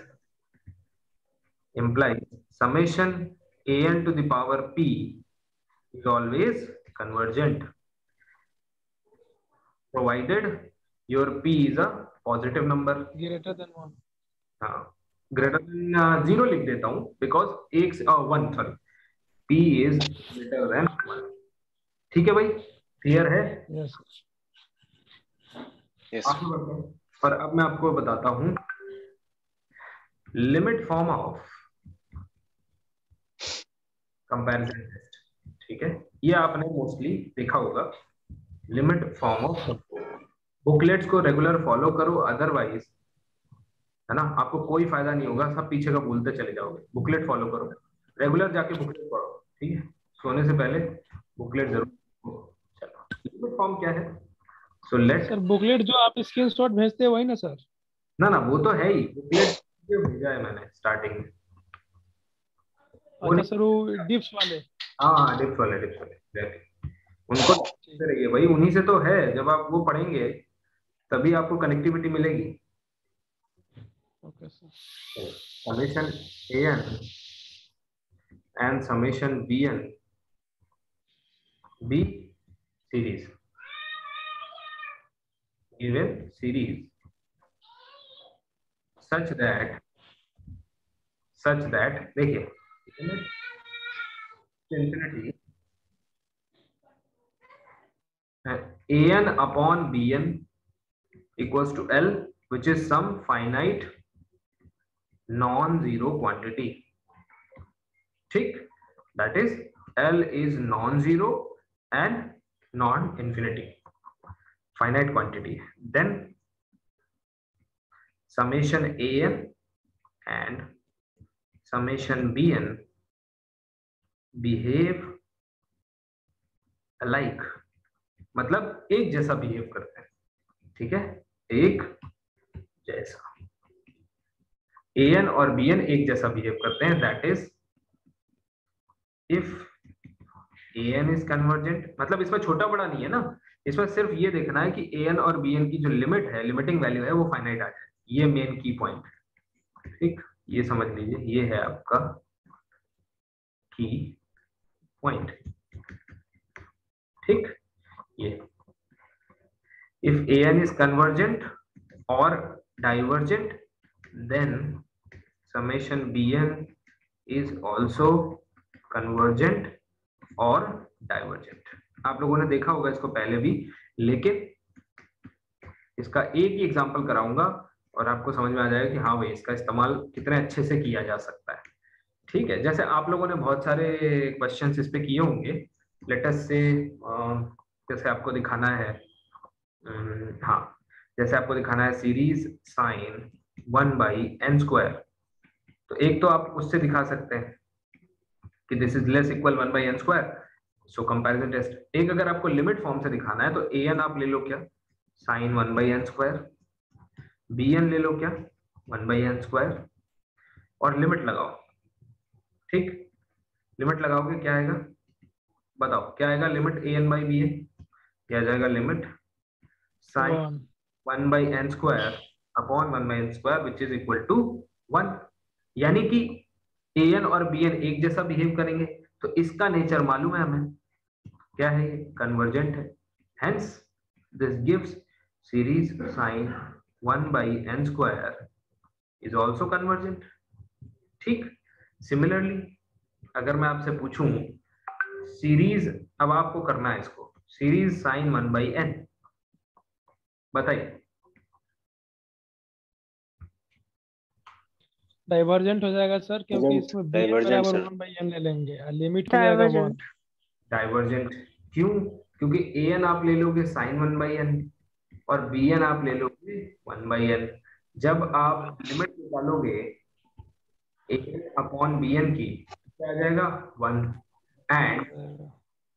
summation an to the power p is always convergent provided your p is a positive number greater than 1। हाँ, greater than 0 लिख देता हूं because एक 1 sorry, p is greater than 1। ठीक है भाई, clear है? Yes yes आगे बढ़ते हैं। और अब मैं आपको बताता हूं limit form of comparison test. ठीक है, ये आपने मोस्टली देखा होगा, लिमिट फॉर्म ऑफ। बुकलेट्स को रेगुलर फॉलो करो, अदरवाइज, है ना, आपको कोई फायदा नहीं होगा, सब पीछे का भूलते चले जाओगे। बुकलेट फॉलो करो, रेगुलर जाके बुकलेट पढ़ो, ठीक है, सोने से पहले बुकलेट जरूर। चलो, लिमिट फॉर्म क्या है? सो लेट सर, बुकलेट जो आप स्क्रीनशॉट भेजते हैं वही ना सर? ना वो तो है ही, बुकलेट जो भेजा है मैंने स्टार्टिंग में। अच्छा सर, वो डिप्स वाले। हाँ, डिप्स वाले exactly। उनको रहिए भाई, उन्हीं से तो है। जब आप वो पढ़ेंगे तभी आपको कनेक्टिविटी मिलेगी। Okay sir. Summation an and summation bn be series, given series such that देखिए infinity an upon bn equals to L, which is some finite non-zero quantity। ठीक, that is L is non-zero and non-infinity, finite quantity। Then summation an and summation bn behave alike, मतलब एक जैसा behave करते हैं। ठीक है, एक जैसा an और bn एक जैसा बिहेव करते हैं। That is if an is convergent, मतलब इसमें छोटा बड़ा नहीं है ना, इसमें सिर्फ ये देखना है कि an और bn की जो लिमिट है, लिमिटिंग वैल्यू है, वो फाइनाइट आ जाए। ये मेन की पॉइंट है। ठीक, ये समझ लीजिए, ये है आपका की पॉइंट। ठीक, ये if an is convergent or divergent, then summation bn is also convergent और डाइवर्जेंट। आप लोगों ने देखा होगा इसको पहले भी, लेकिन इसका एक ही एग्जांपल कराऊंगा और आपको समझ में आ जाएगा कि हाँ भाई इसका इस्तेमाल कितने अच्छे से किया जा सकता है। ठीक है, जैसे आप लोगों ने बहुत सारे क्वेश्चंस इस पे किए होंगे। लेट अस से जैसे आपको दिखाना है, हाँ जैसे आपको दिखाना है सीरीज साइन 1/n²। तो एक तो आप उससे दिखा सकते हैं कि this is less equal 1/n², so comparison test. एक अगर आपको लिमिट फॉर्म से दिखाना है तो an आप ले लो क्या, साइन 1/n², bn ले लो क्या 1/n², और लिमिट लगाओ। ठीक, लिमिट लगाओगे क्या आएगा, बताओ क्या आएगा, लिमिट an/bn क्या आ जाएगा, limit sine 1/n² upon 1/n² which is equal to 1। यानी कि an और bn एक जैसा बिहेव करेंगे, तो इसका नेचर मालूम है हमें, क्या है, कन्वर्जेंट है। Hence this gives series sine 1/n² is also convergent. ठीक, सिमिलरली अगर मैं आपसे पूछूं सीरीज, अब आपको करना है इसको, सीरीज साइन 1/n, बताइए। डाइवर्जेंट हो जाएगा सर, क्योंकि इसमें bn बराबर 1/n ले लेंगे, लिमिट हो जाएगा 1। डाइवर्जेंट क्यों, क्योंकि an आप ले लोगे साइन 1/n और bn आप ले लोगे 1/n। जब आप लिमिट निकालोगे an अपॉन bn की, क्या आ जाएगा 1, एंड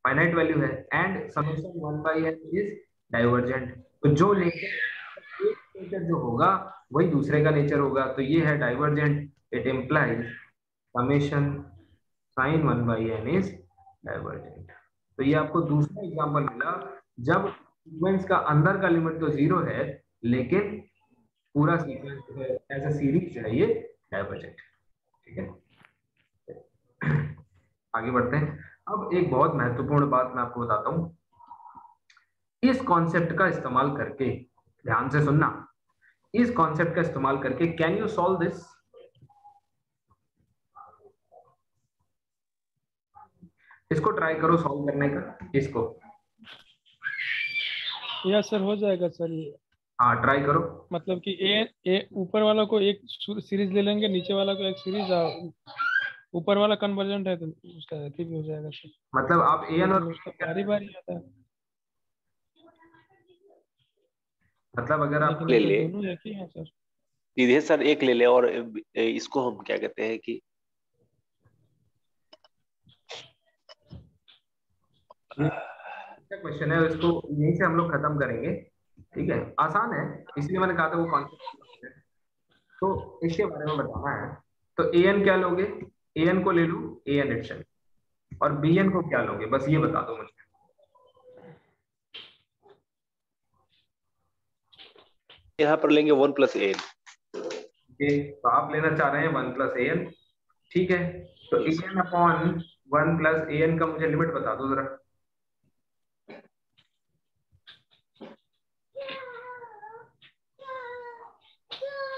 फाइनाइट वैल्यू है, and summation 1/n is divergent. तो जो नेचर जो होगा वही दूसरे का नेचर होगा, तो ये है divergent. It implies summation sine 1/n is divergent. तो ये आपको दूसरा एग्जांपल मिला जब सीक्वेंस का अंदर का लिमिट तो 0 है, लेकिन पूरा सीक्वेंस एज अ सीरीज जो है ये डाइवर्जेंट। ठीक है, आगे बढ़ते हैं। अब एक बहुत महत्वपूर्ण बात मैं आपको बताता हूं, इस कॉन्सेप्ट का इस्तेमाल करके, ध्यान से सुनना, इस कॉन्सेप्ट का इस्तेमाल करके कैन यू सॉल्व दिस, इसको ट्राई करो सॉल्व करने का, इसको। यस सर, हो जाएगा सर ये। हाँ ट्राई करो। मतलब कि ए ऊपर वाला को एक सीरीज ले लेंगे, नीचे वाला को एक सीरीज, ऊपर वाला कन्वर्जेंट है तो उसका भी हो जाएगा सर। मतलब आप an और उसका बारी बारी आता है, मतलब अगर आप ले ले दोनों एक ही है सर। सीधे सर एक ले ले, और इसको हम क्या कहते हैं कि क्वेश्चन है, इसको यहीं से हम लोग खत्म करेंगे। ठीक है, आसान है, इसलिए मैंने कहा था वो कॉन्सेप्ट। तो इसके बारे में बताना है, तो an क्या लोगे, an को ले लो an एडिशन, और bn को क्या लोगे, बस ये बता दो मुझे। यहाँ पर लेंगे 1 + an। तो आप लेना चाह रहे हैं 1 + an। ठीक है, तो an अपॉन 1 + an का मुझे लिमिट बता दो जरा।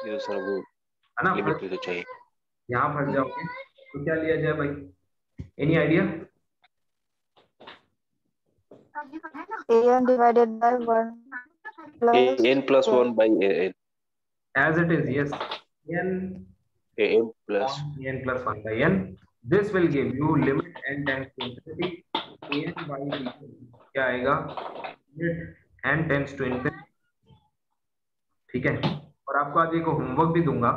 ये सर वो है ना, लिमिट भी तो चाहिए। यहाँ फंस जाओगे तो क्या लिया जाए भाई, any idea? an divided by 1 plus an + 1/an। As it is, yes, n an plus n plus 1/n. This will give you limit n tends to infinity an/bn क्या आएगा, limit n tends to infinity। ठीक है, और आपको आज एक homework भी दूंगा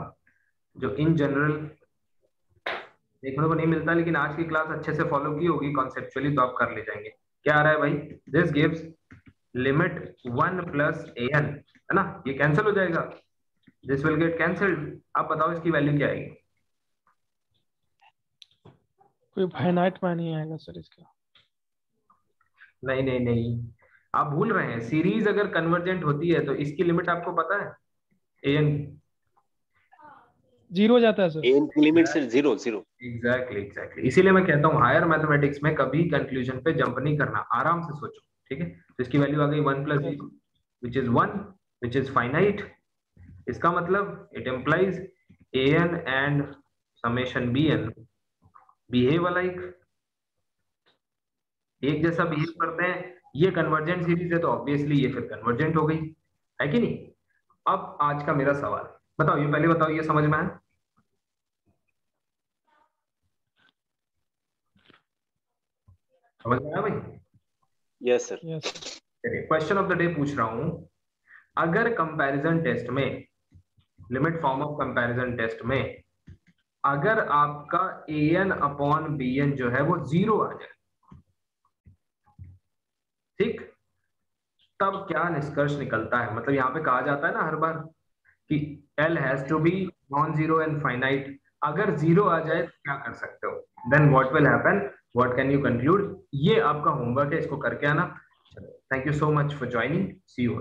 जो इन जनरल देखने को नहीं मिलता, लेकिन आज की क्लास अच्छे से फॉलो की होगी कॉन्सेप्चुअली, तो आप कर ले जाएंगे। क्या आ रहा है भाई, दिस गिव्स लिमिट 1 + an, है ना, ये कैंसिल हो जाएगा, दिस विल गेट कैंसिल्ड। आप बताओ इसकी वैल्यू क्या आएगी? कोई फाइनाइट मान ही आएगा सर इसका। नहीं नहीं नहीं, आप भूल रहे हैं, सीरीज अगर कन्वर्जेंट होती है तो इसकी लिमिट आपको पता है, an 0 जाता है सर। an की लिमिट से 0 0। एग्जैक्टली, इसीलिए मैं कहता हूँ हायर मैथमेटिक्स में कभी कंक्लूजन पे जंप नहीं करना, आराम से सोचो। ठीक है, तो इसकी वैल्यू आ गई 1 + 0 which is 1 which is finite. इसका मतलब it implies an and summation bn behave alike। एक जैसा बिहेव करते हैं, ये कन्वर्जेंट सीरीज है तो ऑब्वियसली ये फिर कन्वर्जेंट हो गई, है कि नहीं। अब आज का मेरा सवाल, बताओ ये पहले बताओ, ये समझ में आया? समझ में आया भाई? Yes sir. चलिए क्वेश्चन ऑफ द डे पूछ रहा हूं, अगर कंपैरिजन टेस्ट में, limit form of comparison test में अगर आपका an अपॉन bn जो है वो 0 आ जाए, ठीक, तब क्या निष्कर्ष निकलता है। मतलब यहाँ पे कहा जाता है ना हर बार कि L has to be non zero and finite, अगर 0 आ जाए तो क्या कर सकते हो, then what will happen, what can you conclude. ये आपका होमवर्क है, इसको करके आना। Thank you so much for joining, see you.